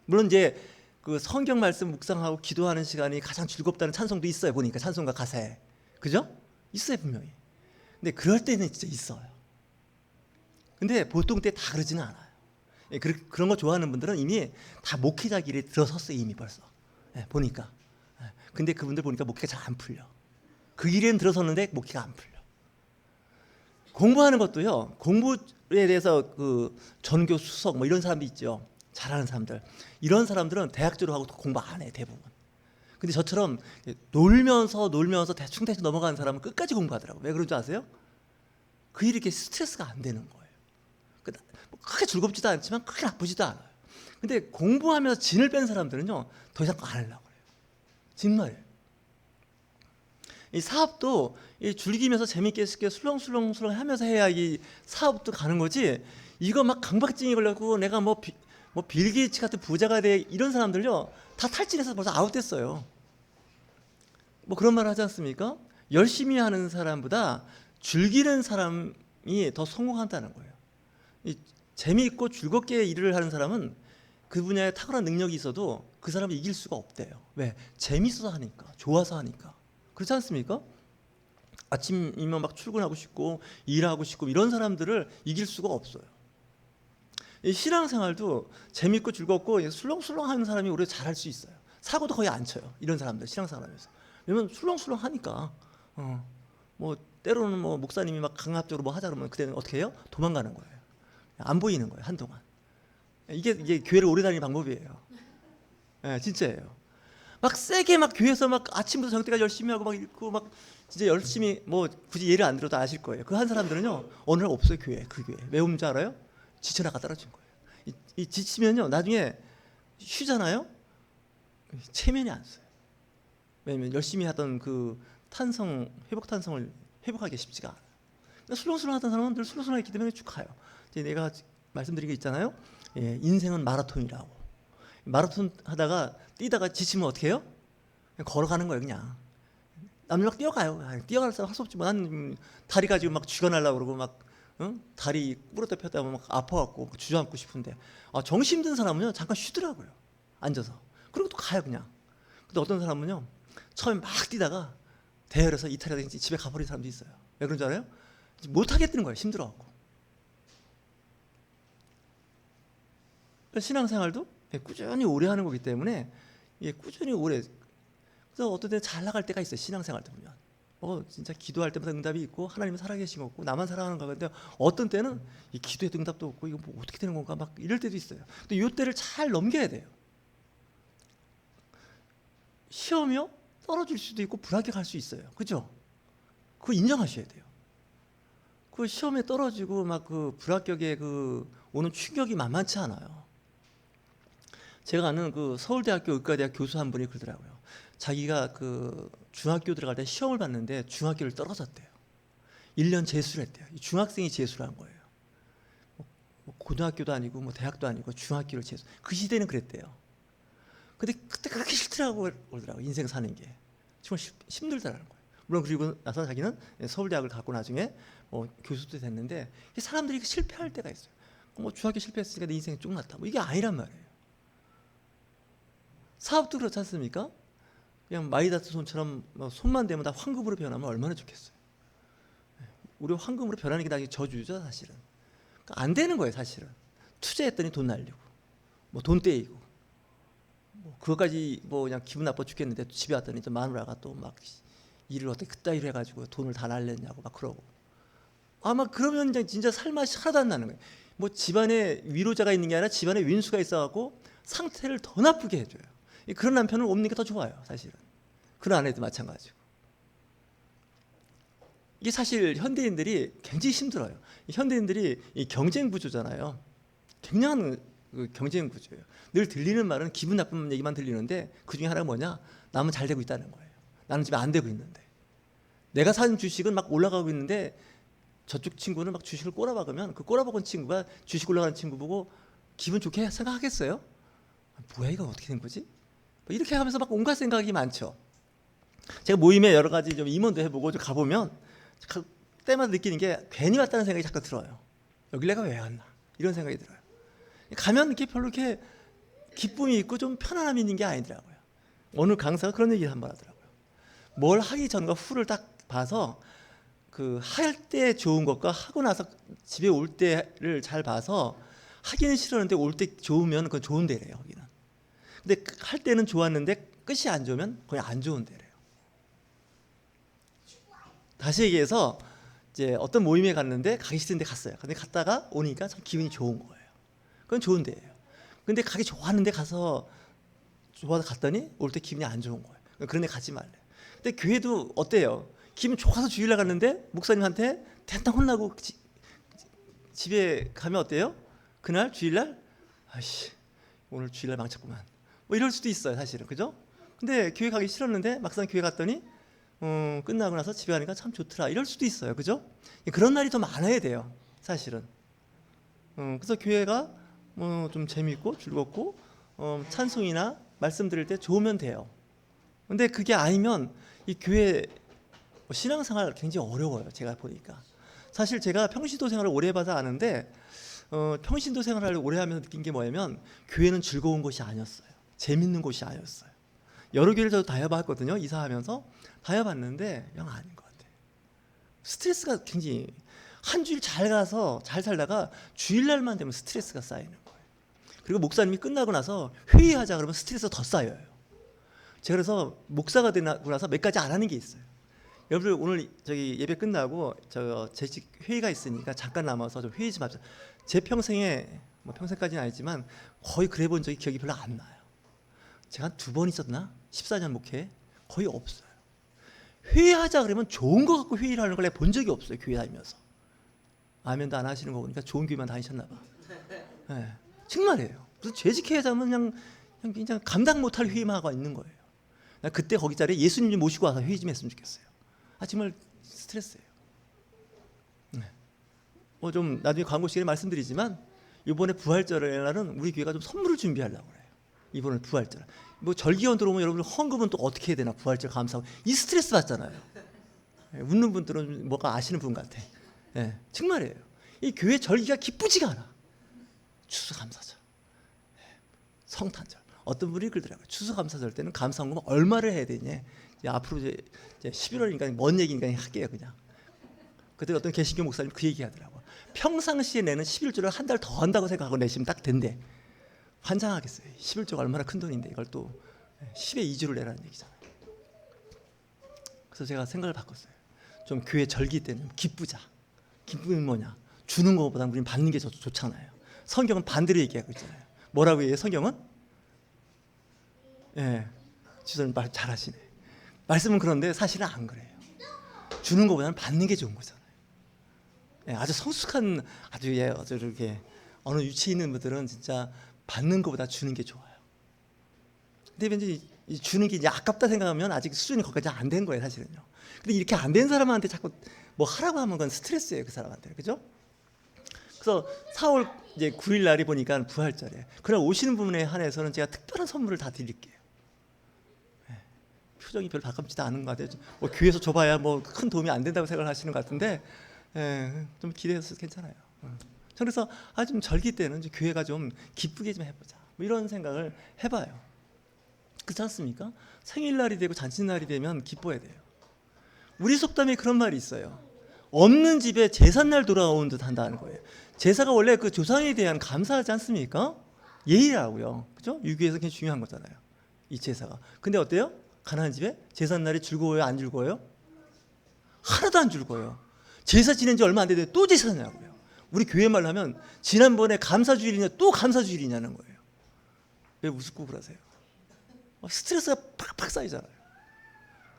물론 이제 그 성경 말씀 묵상하고 기도하는 시간이 가장 즐겁다는 찬송도 있어요. 보니까 찬송가 가사에 그죠? 있어요 분명히. 근데 그럴 때는 진짜 있어요. 근데 보통 때 다 그러지는 않아요. 그런 거 좋아하는 분들은 이미 다 목회자 길에 들어섰어요. 이미 벌써 보니까. 근데 그분들 보니까 목회가 잘 안 풀려. 그 길에는 들어섰는데 목회가 안 풀려. 공부하는 것도요. 공부에 대해서 그 전교 수석 뭐 이런 사람도 있죠. 잘하는 사람들. 이런 사람들은 대학 졸업하고 공부 안 해 대부분. 근데 저처럼 놀면서 대충 넘어가는 사람은 끝까지 공부하더라고요. 왜 그런 줄 아세요? 그 일이 이렇게 스트레스가 안 되는 거예요. 크게 즐겁지도 않지만 크게 나쁘지도 않아요. 근데 공부하면서 진을 뺀 사람들은요 더 이상 안 하려고 그래요. 정말이에요. 이 사업도 즐기면서 재밌게 술렁술렁 하면서 해야 이 사업도 가는 거지. 이거 막 강박증이 걸려고 내가 뭐 빌 게이츠 같은 부자가 돼 이런 사람들요 다 탈진해서 벌써 아웃됐어요. 뭐 그런 말 하지 않습니까? 열심히 하는 사람보다 즐기는 사람이 더 성공한다는 거예요. 이 재미있고 즐겁게 일을 하는 사람은 그 분야에 탁월한 능력이 있어도 그 사람을 이길 수가 없대요. 왜? 재밌어서 하니까, 좋아서 하니까. 그렇지 않습니까? 아침이면 막 출근하고 싶고 일하고 싶고 이런 사람들을 이길 수가 없어요. 이 신앙생활도 재밌고 즐겁고 술렁술렁 하는 사람이 오히려 잘할 수 있어요. 사고도 거의 안 쳐요. 이런 사람들 신앙생활 하면서. 왜냐면 술렁술렁 하니까 뭐 때로는 뭐 목사님이 막 강압적으로 뭐 하자 그러면 그때는 어떻게 해요? 도망가는 거예요. 안 보이는 거예요. 한동안. 이게 교회를 오래 다니는 방법이에요. 네, 진짜예요. 막 세게 막 교회에서 막 아침부터 저녁때까지 열심히 하고 막 읽고 막 진짜 열심히 뭐 굳이 예를 안 들어도 아실 거예요. 그 한 사람들은요 어느 날 없어요. 교회 그 교회 왜 없는 줄 알아요? 지쳐나가 떨어진 거예요. 이 지치면요 나중에 쉬잖아요. 체면이 안 써요. 왜냐면 열심히 하던 그 탄성 회복 탄성을 회복하기 쉽지가 않아요. 그러니까 술렁술렁 하던 사람은 늘 술렁술렁 했기 때문에 쭉 가요. 이제 내가 말씀드린 게 있잖아요. 예, 인생은 마라톤이라고. 마라톤 하다가 뛰다가 지치면 어떻게 해요? 그냥 걸어가는 거예요. 그냥 남들 막 뛰어가요. 뛰어갈 사람 할 수 없지. 난 다리 가지고 막 죽어나려고 그러고 막 다리 부러져 폈다 보면 막 아파갖고 주저앉고 싶은데 정신 든 사람은요 잠깐 쉬더라고요. 앉아서. 그리고 또 가요 그냥. 근데 어떤 사람은요 처음에 막 뛰다가 대열에서 이탈해서 집에 가버린 사람도 있어요. 왜 그런 줄 알아요? 못 하겠다는 거예요. 힘들어갖고. 신앙생활도 꾸준히 오래 하는 거기 때문에 이게 꾸준히 오래. 그래서 어떤 때는 잘 나갈 때가 있어요. 신앙생활도 보면 진짜 기도할 때마다 응답이 있고 하나님은 살아계신 거 없고 나만 살아가는 건데 어떤 때는 이 기도에도 응답도 없고 이거 뭐 어떻게 되는 건가 막 이럴 때도 있어요. 근데 이 때를 잘 넘겨야 돼요. 시험이요 떨어질 수도 있고 불합격할 수 있어요. 그죠? 그거 인정하셔야 돼요. 그 시험에 떨어지고 막 그 불합격에 그 오는 충격이 만만치 않아요. 제가 아는 그 서울대학교 의과대학 교수 한 분이 그러더라고요. 자기가 그 중학교 들어갈 때 시험을 봤는데 중학교를 떨어졌대요. 1년 재수를 했대요. 중학생이 재수를 한 거예요. 뭐 고등학교도 아니고 뭐 대학도 아니고 중학교를 재수. 그 시대는 그랬대요. 근데 그때 그렇게 싫더라고 그러더라고요. 인생 사는 게. 정말 힘들다라는 거예요. 물론 그리고 나서 자기는 서울대학을 갔고 나중에 교수도 됐는데 사람들이 실패할 때가 있어요. 뭐 중학교 실패했으니까 내 인생이 쭉 났다. 뭐 이게 아니란 말이에요. 사업도 그렇지 않습니까? 그냥 마이다스 손처럼 손만 대면 다 황금으로 변하면 얼마나 좋겠어요. 우리 황금으로 변하는 게 나중에 저주죠 사실은. 그러니까 안 되는 거예요 사실은. 투자했더니 돈 날리고 뭐 돈 떼이고 뭐 그거까지 뭐 그냥 기분 나빠 죽겠는데 집에 왔더니 또 마누라가 또 막 일을 어떻게 그따위로 해가지고 돈을 다 날렸냐고 막 그러고 아마 그러면 진짜 살맛이 하나도 안 나는 거예요. 뭐 집안에 위로자가 있는 게 아니라 집안에 윈수가 있어갖고 상태를 더 나쁘게 해줘요. 그런 남편은 없는 게 더 좋아요 사실은. 그런 아내도 마찬가지고. 이게 사실 현대인들이 굉장히 힘들어요. 현대인들이 이 경쟁 구조잖아요. 굉장한 경쟁 구조예요. 늘 들리는 말은 기분 나쁜 얘기만 들리는데 그 중에 하나가 뭐냐? 남은 잘 되고 있다는 거예요. 나는 지금 안 되고 있는데. 내가 산 주식은 막 올라가고 있는데 저쪽 친구는 막 주식을 꼬라박으면 그 꼬라박은 친구가 주식 올라가는 친구 보고 기분 좋게 생각하겠어요? 뭐야 이거 어떻게 된 거지? 이렇게 하면서 막 온갖 생각이 많죠. 제가 모임에 여러 가지 좀 임원도 해보고 좀 가보면 때마다 느끼는 게 괜히 왔다는 생각이 잠깐 들어요. 여기 내가 왜 왔나 이런 생각이 들어요. 가면 이렇게 별로 이렇게 기쁨이 있고 좀 편안함이 있는 게 아니더라고요. 오늘 강사가 그런 얘기를 한번 하더라고요. 뭘 하기 전과 후를 딱 봐서 그 할 때 좋은 것과 하고 나서 집에 올 때를 잘 봐서 하기는 싫었는데 올 때 좋으면 그건 좋은 데래요. 거기는. 근데 할 때는 좋았는데 끝이 안 좋으면 거의 안 좋은 데래요. 다시 얘기해서 이제 어떤 모임에 갔는데 가기 싫은데 갔어요. 근데 갔다가 오니까 참 기분이 좋은 거예요. 그건 좋은 데예요. 근데 가기 좋았는데 가서 좋아서 갔더니 올 때 기분이 안 좋은 거예요. 그런 데 가지 말래. 근데 교회도 어때요? 기분 좋아서 주일날 갔는데 목사님한테 대탕 혼나고 집에 가면 어때요? 그날 주일날 아이씨 오늘 주일날 망쳤구만 뭐 이럴 수도 있어요 사실은. 그죠? 근데 교회 가기 싫었는데 막상 교회 갔더니 끝나고 나서 집에 가니까 참 좋더라 이럴 수도 있어요. 그죠? 그런 날이 더 많아야 돼요 사실은. 그래서 교회가 좀 재미있고 즐겁고 찬송이나 말씀 들을 때 좋으면 돼요. 근데 그게 아니면 이 교회 신앙생활 굉장히 어려워요. 제가 보니까. 사실 제가 평신도 생활을 오래 해봐서 아는데 평신도 생활을 오래 하면서 느낀 게 뭐냐면 교회는 즐거운 곳이 아니었어요. 재밌는 곳이 아니었어요. 여러 교회를 저도 다 해봤거든요. 이사하면서 다 해봤는데 영 아닌 것 같아요. 스트레스가 굉장히 한 주일 잘 가서 잘 살다가 주일날만 되면 스트레스가 쌓이는 거예요. 그리고 목사님이 끝나고 나서 회의하자 그러면 스트레스가 더 쌓여요. 제가 그래서 목사가 되고 나서 몇 가지 안 하는 게 있어요. 여러분들 오늘 저기 예배 끝나고 저 재직 회의가 있으니까 잠깐 남아서 좀 회의 좀 합시다. 제 평생에 뭐 평생까지는 아니지만 거의 그래 본 적이 기억이 별로 안 나요. 제가 한 2번 있었나? 14년 목회 거의 없어요. 회의하자 그러면 좋은 거 갖고 회의를 하는 걸 내가 본 적이 없어요. 교회 다니면서. 아멘도 안 하시는 거 보니까 좋은 교회만 다니셨나 봐. 네, 정말이에요. 그래서 재직회의자면 그냥 감당 못할 회의만 하고 있는 거예요. 나 그때 거기 자리에 예수님 좀 모시고 와서 회의 좀 했으면 좋겠어요. 정말 스트레스예요. 네. 좀 나중에 광고 시간에 말씀드리지만 이번에 부활절에는 우리 교회가 좀 선물을 준비하려고 그래요. 이번에 부활절. 뭐 절기원 들어오면 여러분 헌금은 또 어떻게 해야 되나 부활절 감사하고 이 스트레스 받잖아요. 네, 웃는 분들은 뭐가 아시는 분 같아. 네, 정말이에요. 이 교회 절기가 기쁘지가 않아. 추수감사절, 성탄절. 어떤 분이 그러더라고요. 추수감사절 때는 감사헌금 얼마를 해야 되냐. 앞으로 이제 11월이니까 먼 얘기니까 할게요 그냥. 그때 어떤 개신교 목사님 그 얘기하더라고. 평상시에 내는 11조를 한 달 더 한다고 생각하고 내시면 딱 된대. 환장하겠어요. 11조가 얼마나 큰 돈인데 이걸 또 10의 2주를 내라는 얘기잖아요. 그래서 제가 생각을 바꿨어요. 좀 교회 절기 때는 기쁘자. 기쁨이 뭐냐? 주는 것보다 우리는 받는 게 좋잖아요. 성경은 반대로 얘기하고 있잖아요. 뭐라고 얘기해요? 성경은? 지도님 말 잘하시네. 말씀은 그런데 사실은 안 그래요. 주는 것보다는 받는 게 좋은 거잖아요. 아주 성숙한 아주 이렇게 어느 위치에 있는 분들은 진짜 받는 것보다 주는 게 좋아요. 근데 왠지 주는 게 이제 아깝다 생각하면 아직 수준이 거기까지 안 된 거예요, 사실은요. 근데 이렇게 안 된 사람한테 자꾸 뭐 하라고 하면 그건 스트레스예요, 그 사람한테. 그죠? 그래서 4월 이제 9일 날이 보니까 부활절이에요. 그날 오시는 분에 한해서는 제가 특별한 선물을 다 드릴게요. 표정이 별로 바깝지도 않은 것 같아요. 뭐 교회에서 줘봐야 뭐 큰 도움이 안 된다고 생각을 하시는 것 같은데 좀 기대해서 괜찮아요. 그래서 좀 절기 때는 이제 교회가 좀 기쁘게 좀 해보자 뭐 이런 생각을 해봐요. 그렇지 않습니까? 생일날이 되고 잔칫날이 되면 기뻐야 돼요. 우리 속담에 그런 말이 있어요. 없는 집에 제삿날 돌아온 듯 한다는 거예요. 제사가 원래 그 조상에 대한 감사하지 않습니까? 예의라고요. 그죠? 유교에서 굉장히 중요한 거잖아요. 이 제사가. 근데 어때요? 가난한 집에 제삿날이 즐거워요? 안 즐거워요? 하나도 안 즐거워요. 제사 지낸 지 얼마 안 됐는데 또 제사냐고요. 우리 교회 말로 하면 지난번에 감사주일이냐 또 감사주일이냐는 거예요. 왜 우습고 그러세요? 스트레스가 팍팍 쌓이잖아요.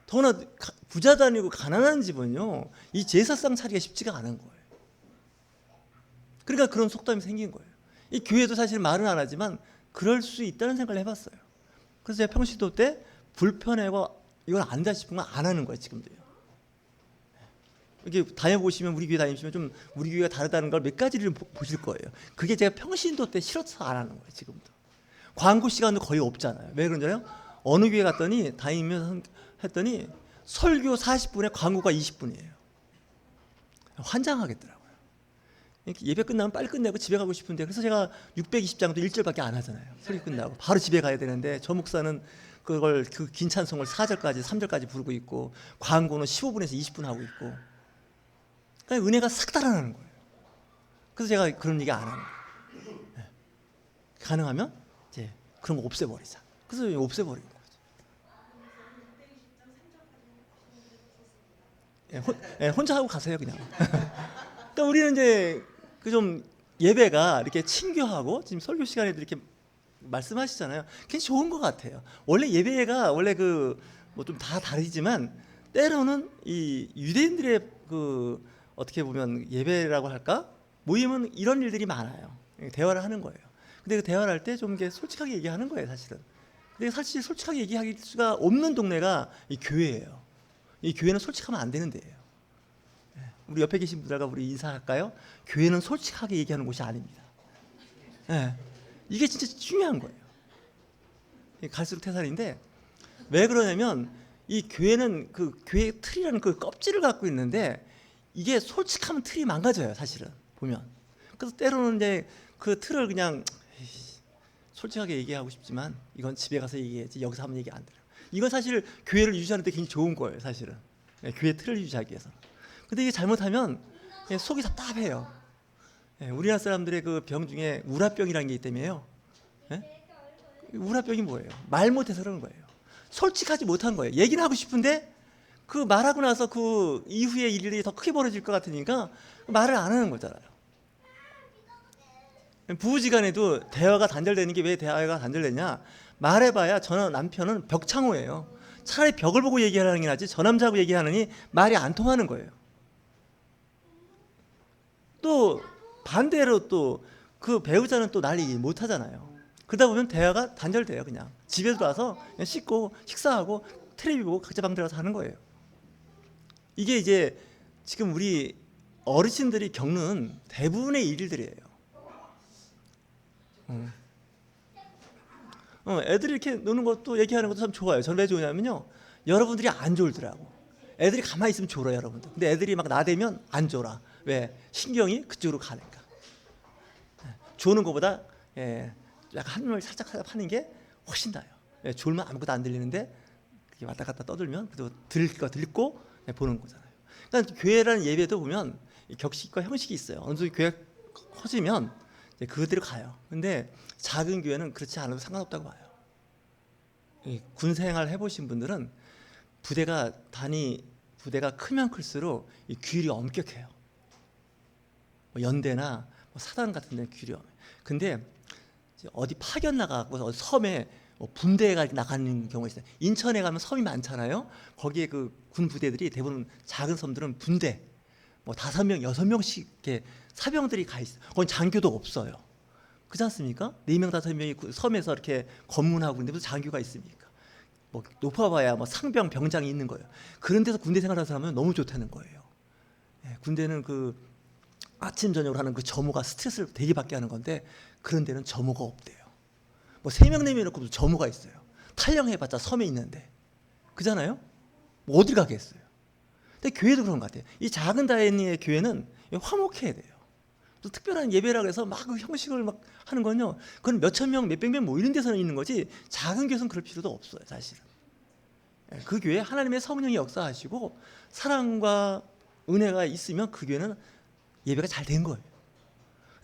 더구나 부자 다니고 가난한 집은요 이 제사상 차리기가 쉽지가 않은 거예요. 그러니까 그런 속담이 생긴 거예요. 이 교회도 사실 말은 안 하지만 그럴 수 있다는 생각을 해봤어요. 그래서 제가 평신도 때 불편하고 이건 안다 싶으면 안 하는 거예요. 지금도요. 이렇게 다녀보시면 우리 교회 다니시면 좀 우리 교회가 다르다는 걸 몇 가지를 보실 거예요. 그게 제가 평신도 때 싫어서 안 하는 거예요. 지금도. 광고 시간도 거의 없잖아요. 왜 그런지요? 어느 교회 갔더니 다니면서 했더니 설교 40분에 광고가 20분이에요. 환장하겠더라고요. 예배 끝나면 빨리 끝내고 집에 가고 싶은데 그래서 제가 620장도 1절밖에 안 하잖아요. 설교 끝나고 바로 집에 가야 되는데 저 목사는 그걸 그 긴 찬송을 4절까지 3절까지 부르고 있고 광고는 15분에서 20분 하고 있고 그러니까 은혜가 싹 달아나는 거예요. 그래서 제가 그런 얘기 안 하는 거예요. 가능하면 이제 그런 거 없애버리자. 그래서 없애버리는 거죠. 혼자 하고 가세요 그냥. 그러니까 우리는 이제 그 좀 예배가 이렇게 친교하고 지금 설교 시간에도 이렇게 말씀하시잖아요. 굉장히 좋은 것 같아요. 원래 예배가 원래 그 뭐 좀 다 다르지만 때로는 이 유대인들의 그 어떻게 보면 예배라고 할까 모임은 이런 일들이 많아요. 대화를 하는 거예요. 근데 그 대화를 할 때 좀 이게 솔직하게 얘기하는 거예요, 사실은. 근데 사실 솔직하게 얘기할 수가 없는 동네가 이 교회예요. 이 교회는 솔직하면 안 되는 데예요. 우리 옆에 계신 분들과 우리 인사할까요? 교회는 솔직하게 얘기하는 곳이 아닙니다. 이게 진짜 중요한 거예요. 갈수록 태산인데 왜 그러냐면 이 교회는 그 교회의 틀이라는 그 껍질을 갖고 있는데 이게 솔직하면 틀이 망가져요, 사실은 보면. 그래서 때로는 이제 그 틀을 그냥 솔직하게 얘기하고 싶지만 이건 집에 가서 얘기해야지 여기서 하면 얘기 안 들어요. 이건 사실 교회를 유지하는 데 굉장히 좋은 거예요, 사실은. 교회 틀을 유지하기 위해서. 근데 이게 잘못하면 속이 답답해요. 우리나라 사람들의 그 병 중에 우라병이라는 게 있다며요. 우라병이 뭐예요? 말 못해서 그러는 거예요. 솔직하지 못한 거예요. 얘기는 하고 싶은데 그 말하고 나서 그 이후의 일들이 더 크게 벌어질 것 같으니까 말을 안 하는 거잖아요. 부부지간에도 대화가 단절되는 게 왜 대화가 단절되냐? 말해봐야 저는 남편은 벽창호예요. 차라리 벽을 보고 얘기하는 게 낫지 저 남자하고 얘기하느니 말이 안 통하는 거예요. 또 반대로 또 그 배우자는 또 날 얘기 못 하잖아요. 그러다 보면 대화가 단절돼요. 그냥 집에 들어와서 그냥 씻고 식사하고 텔레비 보고 각자 방 들어가서 하는 거예요. 이게 이제 지금 우리 어르신들이 겪는 대부분의 일들이에요. 애들이 이렇게 노는 것도 얘기하는 것도 참 좋아요. 저는 왜 좋냐면요, 여러분들이 안 졸더라고. 애들이 가만히 있으면 졸아요, 여러분들. 근데 애들이 막 나대면 안 졸아. 왜? 신경이 그쪽으로 가니까. 조는 것보다 약간 한눈을 살짝 파는 게 훨씬 나아요. 졸면 아무것도 안 들리는데 왔다 갔다 떠들면 그래도 들릴 거 듣고 보는 거잖아요. 그러니까 교회라는 예배도 보면 격식과 형식이 있어요. 어느 정도 교회가 커지면 그대로 가요. 근데 작은 교회는 그렇지 않아도 상관없다고 봐요. 군 생활 해보신 분들은 부대가 크면 클수록 이 규율이 엄격해요. 뭐 연대나 뭐 사단 같은 데는 규율이 엄해요. 근데 어디 파견 나가고 섬에 분대가 나가는 경우가 있어요. 인천에 가면 섬이 많잖아요. 거기에 그 군 부대들이 대부분 작은 섬들은 분대 뭐 5명, 6명씩 이렇게 사병들이 가 있어요. 거기 장교도 없어요. 그렇지 않습니까? 4명, 5명이 섬에서 이렇게 검문하고 있는데 무슨 장교가 있습니까? 뭐 높아봐야 뭐 상병, 병장이 있는 거예요. 그런 데서 군대 생활하는 사람은 너무 좋다는 거예요. 군대는 그 아침 저녁으로 하는 그 점호가 스트레스를 되게 받게 하는 건데 그런 데는 점호가 없대요. 뭐 3명, 4명 놓고 점호가 있어요. 탈영해봤자 섬에 있는데. 그잖아요? 뭐 어딜 가겠어요. 근데 교회도 그런 것 같아요. 이 작은 단위의 교회는 화목해야 돼요. 또 특별한 예배라고 해서 막 그 형식을 막 하는 건요, 그건 몇천 명, 몇백 명 모이는 데서는 있는 거지 작은 교회는 그럴 필요도 없어요, 사실은. 그 교회에 하나님의 성령이 역사하시고 사랑과 은혜가 있으면 그 교회는 예배가 잘 된 거예요.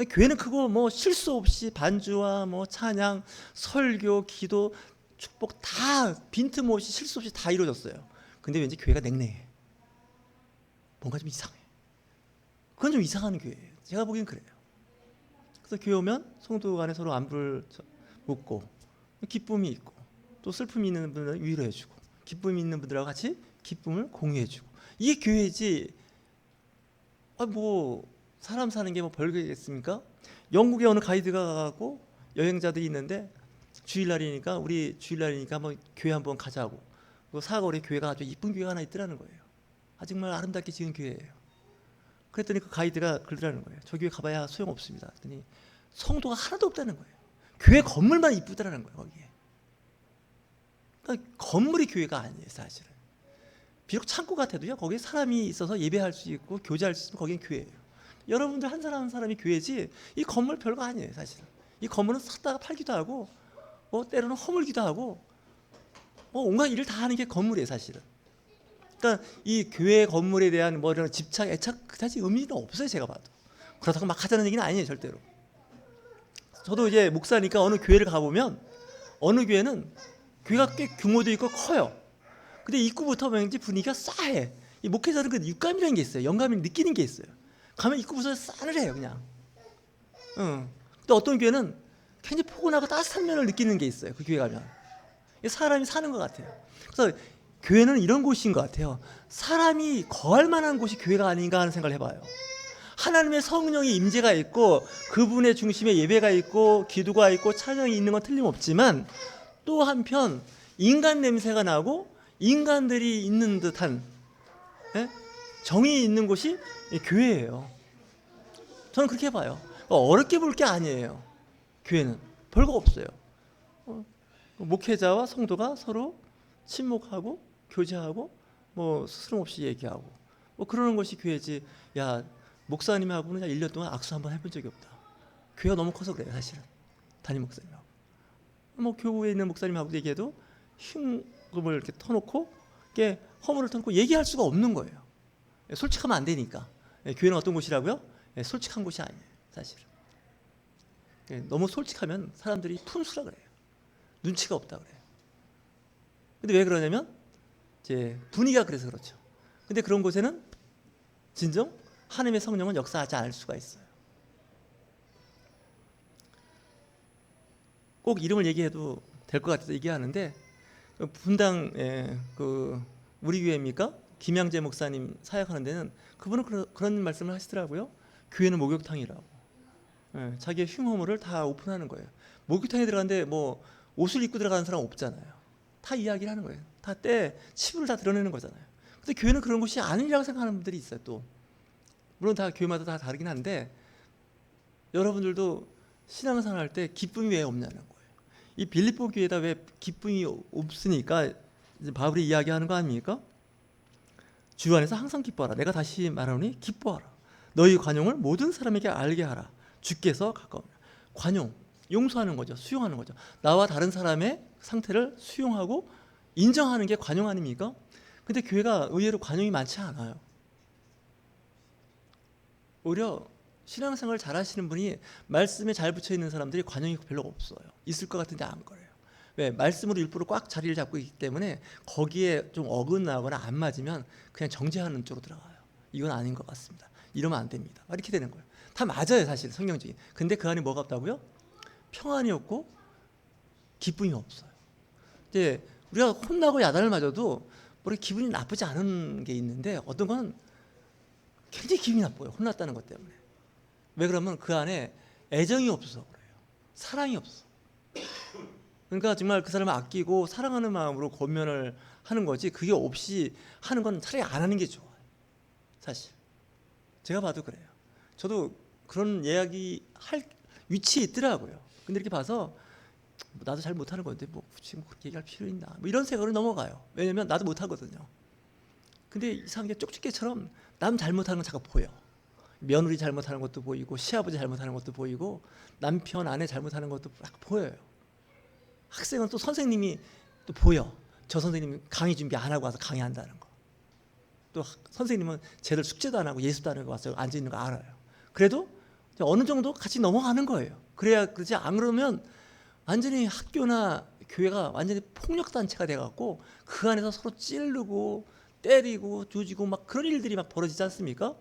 교회는 그거 뭐 실수 없이 반주와 뭐 찬양, 설교, 기도, 축복 다 빈틈없이 실수 없이 다 이루어졌어요. 근데 왠지 교회가 냉랭해. 뭔가 좀 이상해. 그건 좀 이상한 교회예요. 제가 보기엔 그래요. 그래서 교회 오면 성도 간에 서로 안부를 묻고 기쁨이 있고 또 슬픔이 있는 분들은 위로해주고 기쁨이 있는 분들하고 같이 기쁨을 공유해주고 이게 교회지. 뭐 사람 사는 게 뭐 별거겠습니까? 영국에 어느 가이드가 가고 여행자들이 있는데 주일날이니까 우리 주일날이니까 뭐 교회 한번 가자고. 그 사거리에 교회가 아주 이쁜 교회가 하나 있더라는 거예요. 아 정말 아름답게 지은 교회예요. 그랬더니 그 가이드가 그러더라는 거예요. 저 교회 가봐야 소용없습니다. 그랬더니 성도가 하나도 없다는 거예요. 교회 건물만 이쁘더라는 거예요. 거기에. 그러니까 건물이 교회가 아니에요, 사실은. 비록 창고 같아도요, 거기에 사람이 있어서 예배할 수 있고 교제할 수 있으면 거기는 교회예요. 여러분들 한 사람 한 사람이 교회지 이 건물 별거 아니에요, 사실은. 이 건물은 샀다가 팔기도 하고 뭐 때로는 허물기도 하고 뭐 온갖 일을 다 하는 게 건물이에요, 사실은. 그러니까 이 교회 건물에 대한 뭐 이런 집착, 애착 그다지 의미는 없어요, 제가 봐도. 그렇다고 막 하자는 얘기는 아니에요, 절대로. 저도 이제 목사니까 어느 교회를 가보면 어느 교회는 교회가 꽤 규모도 있고 커요. 근데 입구부터 왠지 분위기가 싸해. 이 목회자는 그 육감이라는 게 있어요. 영감을 느끼는 게 있어요. 가면 입구부터 싸늘해요, 그냥. 근데 어떤 교회는 굉장히 포근하고 따뜻한 면을 느끼는 게 있어요. 그 교회 가면 사람이 사는 것 같아요. 그래서 교회는 이런 곳인 것 같아요. 사람이 거할 만한 곳이 교회가 아닌가 하는 생각을 해봐요. 하나님의 성령의 임재가 있고 그분의 중심에 예배가 있고 기도가 있고 찬양이 있는 건 틀림없지만 또 한편 인간 냄새가 나고 인간들이 있는 듯한 정이 있는 곳이 교회예요. 저는 그렇게 봐요. 어렵게 볼 게 아니에요. 교회는 별거 없어요. 목회자와 성도가 서로 친목하고 교제하고 뭐 스스럼 없이 얘기하고 뭐 그러는 것이 교회지. 야, 목사님하고는 1년 동안 악수 한번 해본 적이 없다. 교회가 너무 커서 그래요, 사실은. 담임 목사님하고. 뭐 교회에 있는 목사님하고 얘기해도 흉금을 이렇게 터놓고 이렇게 허물을 터놓고 얘기할 수가 없는 거예요. 솔직하면 안 되니까. 교회는 어떤 곳이라고요? 솔직한 곳이 아니에요, 사실은. 너무 솔직하면 사람들이 푼수라 그래요. 눈치가 없다 그래요. 근데 왜 그러냐면 이제 분위기가 그래서 그렇죠. 근데 그런 곳에는 진정 하나님의 성령은 역사하지 않을 수가 있어요. 꼭 이름을 얘기해도 될 것 같아서 얘기하는데, 분당 그 우리 교회입니까? 김양재 목사님 사역하는 데는 그분은 그런 말씀을 하시더라고요. 교회는 목욕탕이라고. 자기의 흉허물을 다 오픈하는 거예요. 목욕탕에 들어가는데 뭐 옷을 입고 들어가는 사람 없잖아요. 다 이야기를 하는 거예요. 다 치부를 다 드러내는 거잖아요. 근데 교회는 그런 곳이 아니라고 생각하는 분들이 있어요. 또 물론 다 교회마다 다 다르긴 한데, 여러분들도 신앙생활 할 때 기쁨이 왜 없냐는 거예요. 이 빌립보 교회에다 왜 기쁨이 없으니까 이제 바울이 이야기하는 거 아닙니까? 주 안에서 항상 기뻐하라. 내가 다시 말하노니 기뻐하라. 너희 관용을 모든 사람에게 알게 하라. 주께서 가까우면. 관용, 용서하는 거죠. 수용하는 거죠. 나와 다른 사람의 상태를 수용하고 인정하는 게 관용 아닙니까? 근데 교회가 의외로 관용이 많지 않아요. 오히려 신앙생활 잘 하시는 분이 말씀에 잘 붙여 있는 사람들이 관용이 별로 없어요. 있을 것 같은데 안 그래요. 왜? 말씀으로 일부러 꽉 자리를 잡고 있기 때문에 거기에 좀 어긋나거나 안 맞으면 그냥 정죄하는 쪽으로 들어가요. 이건 아닌 것 같습니다. 이러면 안 됩니다. 이렇게 되는 거예요. 다 맞아요, 사실 성경적인. 근데 그 안에 뭐가 없다고요? 평안이 없고 기쁨이 없어요. 이제 우리가 혼나고 야단을 맞아도 우리 기분이 나쁘지 않은 게 있는데, 어떤 건 굉장히 기분이 나빠요. 혼났다는 것 때문에. 왜 그러면 그 안에 애정이 없어서 그래요. 사랑이 없어. 그러니까 정말 그 사람을 아끼고 사랑하는 마음으로 권면을 하는 거지, 그게 없이 하는 건 차라리 안 하는 게 좋아요. 사실 제가 봐도 그래요. 저도 그런 이야기 할 위치에 있더라고요. 근데 이렇게 봐서 나도 잘 못하는 건데 뭐 굳이 뭐 그렇게 얘기할 필요 있나, 뭐 이런 생각으로 넘어가요. 왜냐면 나도 못하거든요. 근데 이상하게 쪽집게처럼 남 잘못하는 건 자꾸 보여. 며느리 잘못하는 것도 보이고, 시아버지 잘못하는 것도 보이고, 남편 아내 잘못하는 것도 딱 보여요. 학생은 또 선생님이 또 보여. 저 선생님이 강의 준비 안 하고 와서 강의한다는 거. 또 선생님은 제대로 숙제도 안 하고 예습도 안 하고 와서 앉아 있는 거 알아요. 그래도 어느 정도 같이 넘어가는 거예요. 그래야 그러지, 안 그러면 완전히 학교나 교회가 완전히 폭력단체가 돼갖고 그 안에서 서로 찌르고 때리고 조지고 막 그런 일들이 막 벌어지지 않습니까?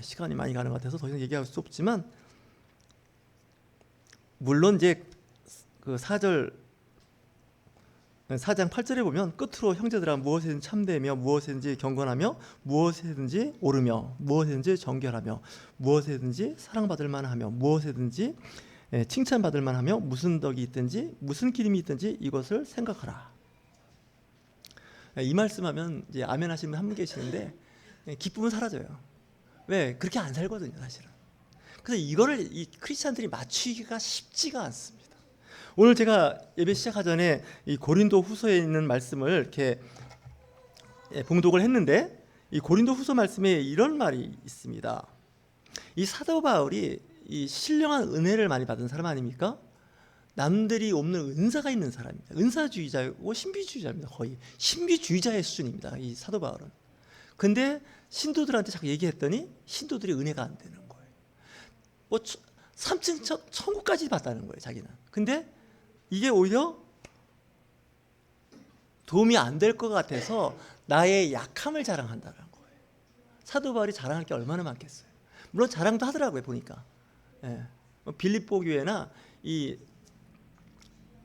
시간이 많이 가는 것 같아서 더 이상 얘기할 수 없지만, 물론 이제 그 4장 8절에 보면 끝으로 형제들아 무엇이든지 참되며 무엇이든지 경건하며 무엇이든지 옳으며 무엇이든지 정결하며 무엇이든지 사랑받을 만하며 무엇이든지 칭찬받을 만하며 무슨 덕이 있든지 무슨 기림이 있든지 이것을 생각하라. 이 말씀하면 이제 아멘 하시는 분 한 분 계시는데 기쁨은 사라져요. 왜? 그렇게 안 살거든요, 사실은. 그래서 이거를 이 크리스찬들이 맞추기가 쉽지가 않습니다. 오늘 제가 예배 시작하기 전에 이 고린도 후서에 있는 말씀을 이렇게 봉독을 했는데, 이 고린도 후서 말씀에 이런 말이 있습니다. 이 사도 바울이 이 신령한 은혜를 많이 받은 사람 아닙니까? 남들이 없는 은사가 있는 사람입니다. 은사주의자고 신비주의자입니다. 거의 신비주의자의 수준입니다, 이 사도 바울은. 근데 신도들한테 자꾸 얘기했더니 신도들이 은혜가 안 되는 거예요. 뭐 3층 천국까지 봤다는 거예요, 자기는. 근데 이게 오히려 도움이 안 될 것 같아서 나의 약함을 자랑한다는 거예요. 사도 바울이 자랑할 게 얼마나 많겠어요. 물론 자랑도 하더라고요, 보니까. 빌립보 교회나 이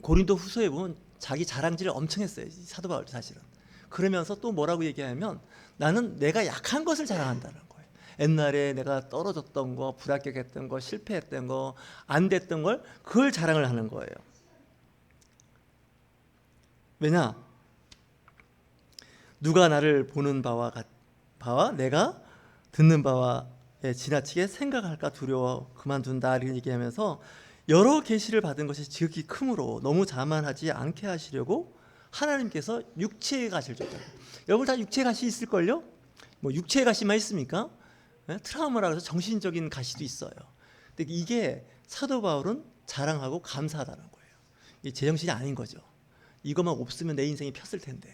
고린도 후서에 보면 자기 자랑질을 엄청 했어요, 사도 바울도 사실은. 그러면서 또 뭐라고 얘기하면, 나는 내가 약한 것을 자랑한다는 거예요. 옛날에 내가 떨어졌던 거, 불합격했던 거, 실패했던 거, 안 됐던 걸, 그걸 자랑을 하는 거예요. 왜냐? 누가 나를 보는 바와 내가 듣는 바와 지나치게 생각할까 두려워 그만둔다, 이런 얘기하면서 여러 계시를 받은 것이 지극히 크므로 너무 자만하지 않게 하시려고 하나님께서 육체의 가시를 줬다고. 여러분 다 육체의 가시 있을걸요? 뭐 육체의 가시만 있습니까? 트라우마라고 해서 정신적인 가시도 있어요. 근데 이게 사도 바울은 자랑하고 감사하다는 거예요. 이게 제정신이 아닌 거죠. 이것만 없으면 내 인생이 폈을 텐데,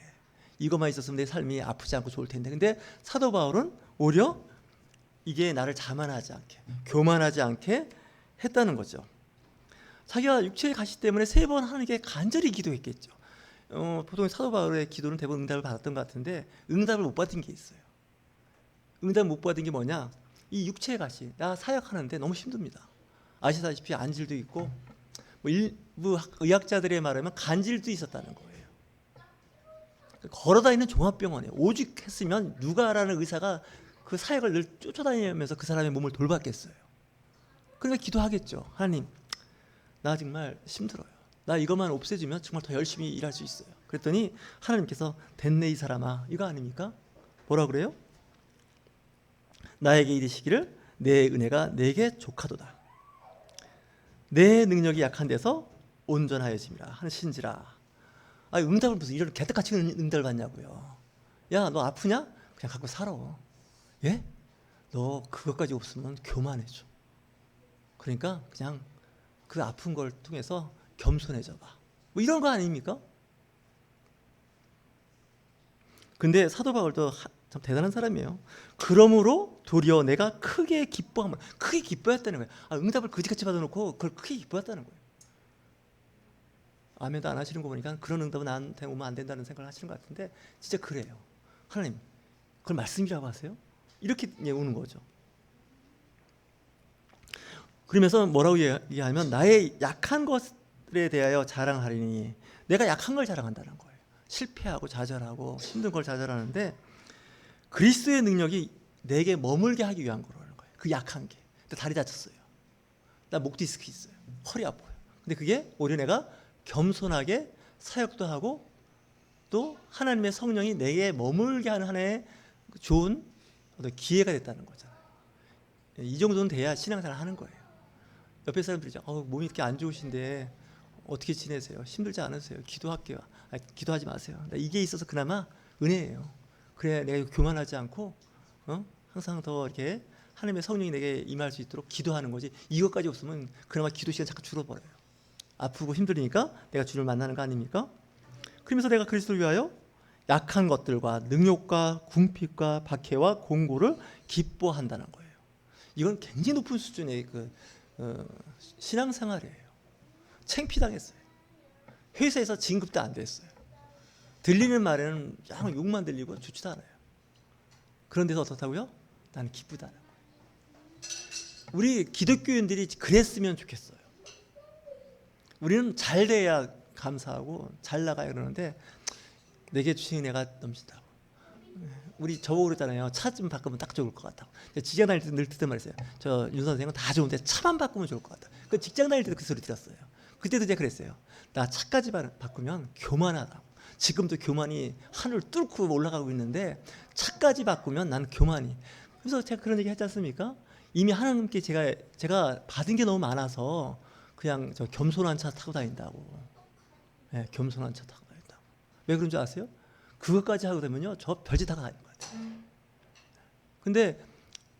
이것만 있었으면 내 삶이 아프지 않고 좋을 텐데. 근데 사도 바울은 오히려 이게 나를 자만하지 않게, 교만하지 않게 했다는 거죠. 자기가 육체의 가시 때문에 3번 하나님께 간절히 기도했겠죠. 보통 사도 바울의 기도는 대부분 응답을 받았던 것 같은데 응답을 못 받은 게 있어요. 응답 못 받은 게 뭐냐? 이 육체의 가시, 나 사역하는데 너무 힘듭니다. 아시다시피 안질도 있고, 뭐 일부 의학자들의 말하면 간질도 있었다는 거예요. 걸어다니는 종합병원에 오직 했으면 누가라는 의사가 그 사역을 늘 쫓아다니면서 그 사람의 몸을 돌봤겠어요. 그러니까 기도하겠죠. 하나님, 나 정말 힘들어요. 나 이것만 없애주면 정말 더 열심히 일할 수 있어요. 그랬더니 하나님께서 됐네 이 사람아, 이거 아닙니까? 뭐라 그래요? 나에게 이르시기를 내 은혜가 내게 족하도다. 내 능력이 약한 데서 온전하여짐이라 하신지라. 응답을 무슨 이런 개떡같이 응답을 받냐고요. 야, 너 아프냐? 그냥 갖고 살아. 예? 너 그것까지 없으면 교만해져. 그러니까 그냥 그 아픈 걸 통해서 겸손해져 봐. 뭐 이런 거 아닙니까? 근데 사도 바울도 참 대단한 사람이에요. 그러므로 도리어 내가 크게 기뻐함을, 크게 기뻐했다는 거예요. 응답을 그지같이 받아놓고 그걸 크게 기뻐했다는 거예요. 아멘도 안 하시는 거 보니까 그런 응답은 나한테 오면 안 된다는 생각을 하시는 것 같은데 진짜 그래요. 하나님, 그걸 말씀이라고 하세요? 이렇게 우는 거죠. 그러면서 뭐라고 얘기하면 나의 약한 것에 대하여 자랑하리니, 내가 약한 걸 자랑한다는 거예요. 실패하고 좌절하고 힘든 걸 좌절하는데 그리스도의 능력이 내게 머물게 하기 위한 거라는 거예요. 그 약한 게. 다리 다쳤어요. 나 목 디스크 있어요. 허리 아파요. 근데 그게 오히려 내가 겸손하게 사역도 하고 또 하나님의 성령이 내게 머물게 하는 하나의 좋은 어떤 기회가 됐다는 거잖아요. 이 정도는 돼야 신앙생활 하는 거예요. 옆에 사람들이 몸이 이렇게 안 좋으신데 어떻게 지내세요? 힘들지 않으세요? 기도할게요. 기도하지 마세요. 이게 있어서 그나마 은혜예요. 그래 내가 교만하지 않고 항상 더 이렇게 하나님의 성령이 내게 임할 수 있도록 기도하는 거지. 이것까지 없으면 그나마 기도 시간 잠깐 줄어버려요. 아프고 힘들으니까 내가 주를 만나는 거 아닙니까? 그러면서 내가 그리스도를 위하여 약한 것들과 능욕과 궁핍과 박해와 공고를 기뻐한다는 거예요. 이건 굉장히 높은 수준의 신앙생활이에요. 창피당했어요. 회사에서 진급도 안 됐어요. 들리는 말에는 욕만 들리고 좋지도 않아요. 그런 데서 어떻다고요? 나는 기쁘다는 거예요. 우리 기독교인들이 그랬으면 좋겠어요. 우리는 잘 돼야 감사하고 잘 나가야 그러는데 내게 주신 은혜가 넘친다고. 우리 저보고 그러잖아요. 차 좀 바꾸면 딱 좋을 것 같다고. 직장 다닐 때 늘 듣던 말 있어요. 저 윤 선생은 다 좋은데 차만 바꾸면 좋을 것 같다. 그 직장 다닐 때도 그 소리 들었어요. 그때도 제가 그랬어요. 나 차까지 바꾸면 교만하다고. 지금도 교만이 하늘을 뚫고 올라가고 있는데 차까지 바꾸면 나는 교만이. 그래서 제가 그런 얘기 했지 않습니까? 이미 하나님께 제가 받은 게 너무 많아서 그냥 저 겸손한 차 타고 다닌다고. 네, 겸손한 차 타고 다닌다고. 왜 그런 줄 아세요? 그것까지 하고 되면요, 저 별짓 하고 다니는 것 같아요. 근데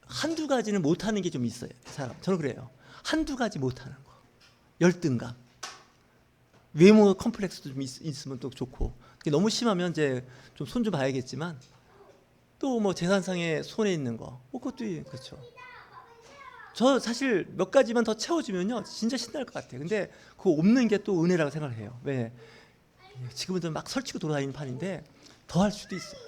한두 가지는 못하는 게 좀 있어요, 사람. 저는 그래요. 한두 가지 못하는 거. 열등감. 외모 컴플렉스도 좀 있으면 또 좋고. 너무 심하면 이제 좀 손 좀 봐야겠지만 또 뭐 재산상의 손에 있는 거. 그것도 그렇죠. 저 사실 몇 가지만 더 채워주면요, 진짜 신날 것 같아요. 근데 그거 없는 게 또 은혜라고 생각을 해요. 왜? 지금은 막 설치고 돌아다니는 판인데 더 할 수도 있어요.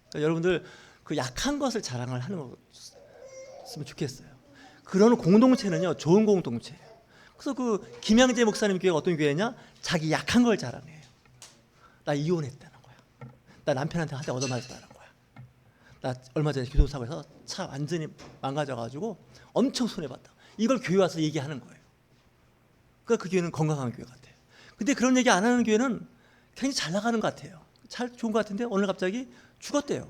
그러니까 여러분들 그 약한 것을 자랑을 하는 거였으면 좋겠어요. 그런 공동체는요, 좋은 공동체예요. 그래서 그 김양재 목사님 교회가 어떤 교회냐? 자기 약한 걸 자랑해요. 나 이혼했다는 거야. 나 남편한테 한테 얻어맞았다는 거야. 나 얼마 전에 교통사고에서 차 완전히 망가져가지고 엄청 손해봤다. 이걸 교회 와서 얘기하는 거예요. 그러니까 그 교회는 건강한 교회 같아요. 근데 그런 얘기 안 하는 교회는 굉장히 잘 나가는 것 같아요. 잘 좋은 것 같은데 오늘 갑자기 죽었대요.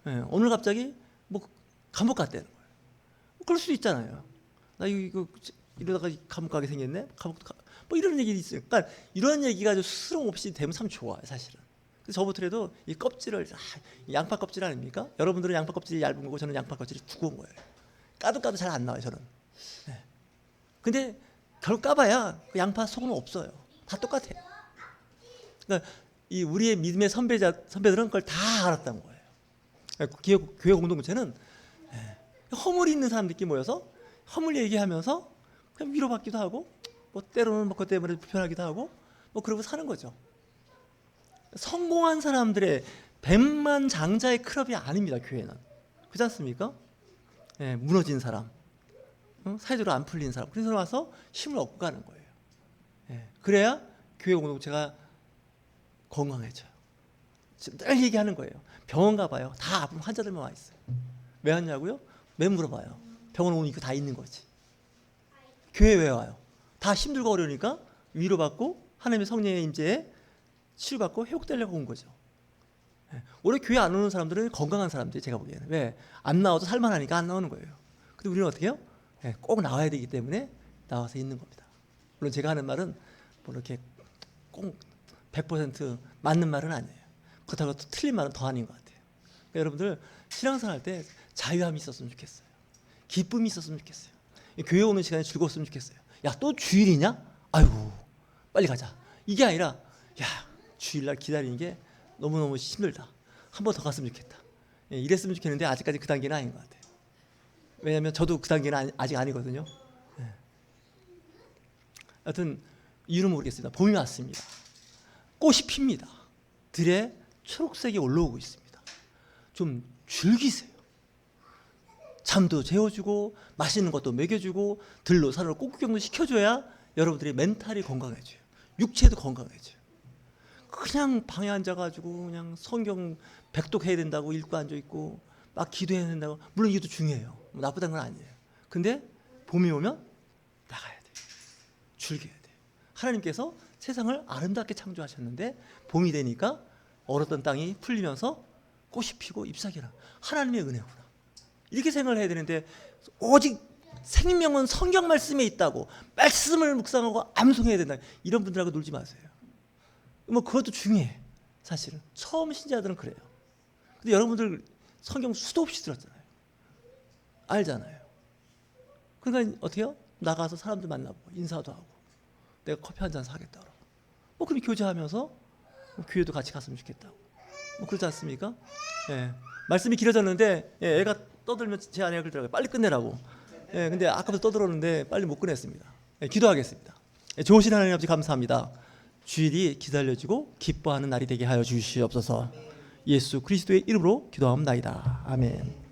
네, 오늘 갑자기 뭐 감옥 갔다는 거예요. 그럴 수도 있잖아요. 나 이거 이러다가 감옥 가게 생겼네. 뭐 이런 얘기 있어요. 그러니까 이런 얘기가 좀 스스럼 없이 되면 참 좋아요, 사실은. 그래서 저부터라도 이 껍질을 양파 껍질 아닙니까? 여러분들은 양파 껍질이 얇은 거고 저는 양파 껍질이 두꺼운 거예요. 까도 잘 안 나와요, 저는. 네. 근데 결국 까봐야 그 양파 속은 없어요. 다 똑같아요. 그러니까 이 우리의 믿음의 선배들은 그걸 다 알았던 거예요. 그러니까 교회 공동체는 허물이 있는 사람들끼리 모여서 허물 얘기하면서 그냥 위로받기도 하고, 뭐 때로는 뭐 그것 때문에 불편하기도 하고, 뭐 그러고 사는 거죠. 성공한 사람들의 백만장자의 클럽이 아닙니다, 교회는. 그렇지 않습니까? 무너진 사람, 사회적으로 안 풀린 사람, 그래서 와서 힘을 얻고 가는 거예요. 그래야 교회 공동체가 건강해져요. 늘 얘기하는 거예요. 병원 가봐요. 다 아픈 환자들만 와 있어요. 왜 왔냐고요? 왜 물어봐요? 병원 오니까 다 있는 거지. 교회 왜 와요? 다 힘들고 어려우니까 위로받고 하나님의 성령의 임재에 치유받고 회복되려고 온 거죠. 원래 교회 안 오는 사람들은 건강한 사람들이, 제가 보기에는. 왜? 안 나와도 살만하니까 안 나오는 거예요. 근데 우리는 어떻게 해요? 꼭 나와야 되기 때문에 나와서 있는 겁니다. 물론 제가 하는 말은 뭐 이렇게 꼭 100% 맞는 말은 아니에요. 그렇다고 또 틀린 말은 더 아닌 것 같아요. 그러니까 여러분들 신앙생활 할 때 자유함이 있었으면 좋겠어요. 기쁨이 있었으면 좋겠어요. 교회 오는 시간이 즐거웠으면 좋겠어요. 야, 또 주일이냐? 아이고 빨리 가자. 이게 아니라 야, 주일날 기다리는 게 너무너무 힘들다. 한 번 더 갔으면 좋겠다. 이랬으면 좋겠는데 아직까지 그 단계는 아닌 것 같아요. 왜냐하면 저도 그 단계는 아직 아니거든요. 하여튼 이유는 모르겠습니다. 봄이 왔습니다. 꽃이 핍니다. 들에 초록색이 올라오고 있습니다. 좀 즐기세요. 잠도 재워주고 맛있는 것도 먹여주고 들로 산으로 꽃구경도 시켜줘야 여러분들이 멘탈이 건강해져요. 육체도 건강해져요. 그냥 방에 앉아가지고 그냥 성경 백독해야 된다고 읽고 앉아있고 막 기도해야 된다고, 물론 이것도 중요해요. 뭐 나쁘다는 건 아니에요. 근데 봄이 오면 나가야 돼요. 즐겨야 돼요. 하나님께서 세상을 아름답게 창조하셨는데 봄이 되니까 얼었던 땅이 풀리면서 꽃이 피고 잎사귀나, 하나님의 은혜구나, 이렇게 생각을 해야 되는데 오직 생명은 성경 말씀에 있다고 말씀을 묵상하고 암송해야 된다, 이런 분들하고 놀지 마세요. 뭐 그것도 중요해. 사실은 처음 신자들은 그래요. 근데 여러분들 성경 수도 없이 들었잖아요. 알잖아요. 그러니까 어떻게 해요? 나가서 사람들 만나보고 인사도 하고 내가 커피 한 잔 사겠다 그러고, 뭐 그럼 교제하면서 뭐 교회도 같이 갔으면 좋겠다고, 뭐 그렇지 않습니까? 말씀이 길어졌는데 애가 떠들면 제 아내가 그러더라고요. 빨리 끝내라고. 근데 아까부터 떠들었는데 빨리 못 끝냈습니다. 기도하겠습니다. 좋으신 하나님 아버지 감사합니다. 주일이 기다려지고 기뻐하는 날이 되게 하여 주시옵소서. 예수 그리스도의 이름으로 기도하옵나이다. 아멘.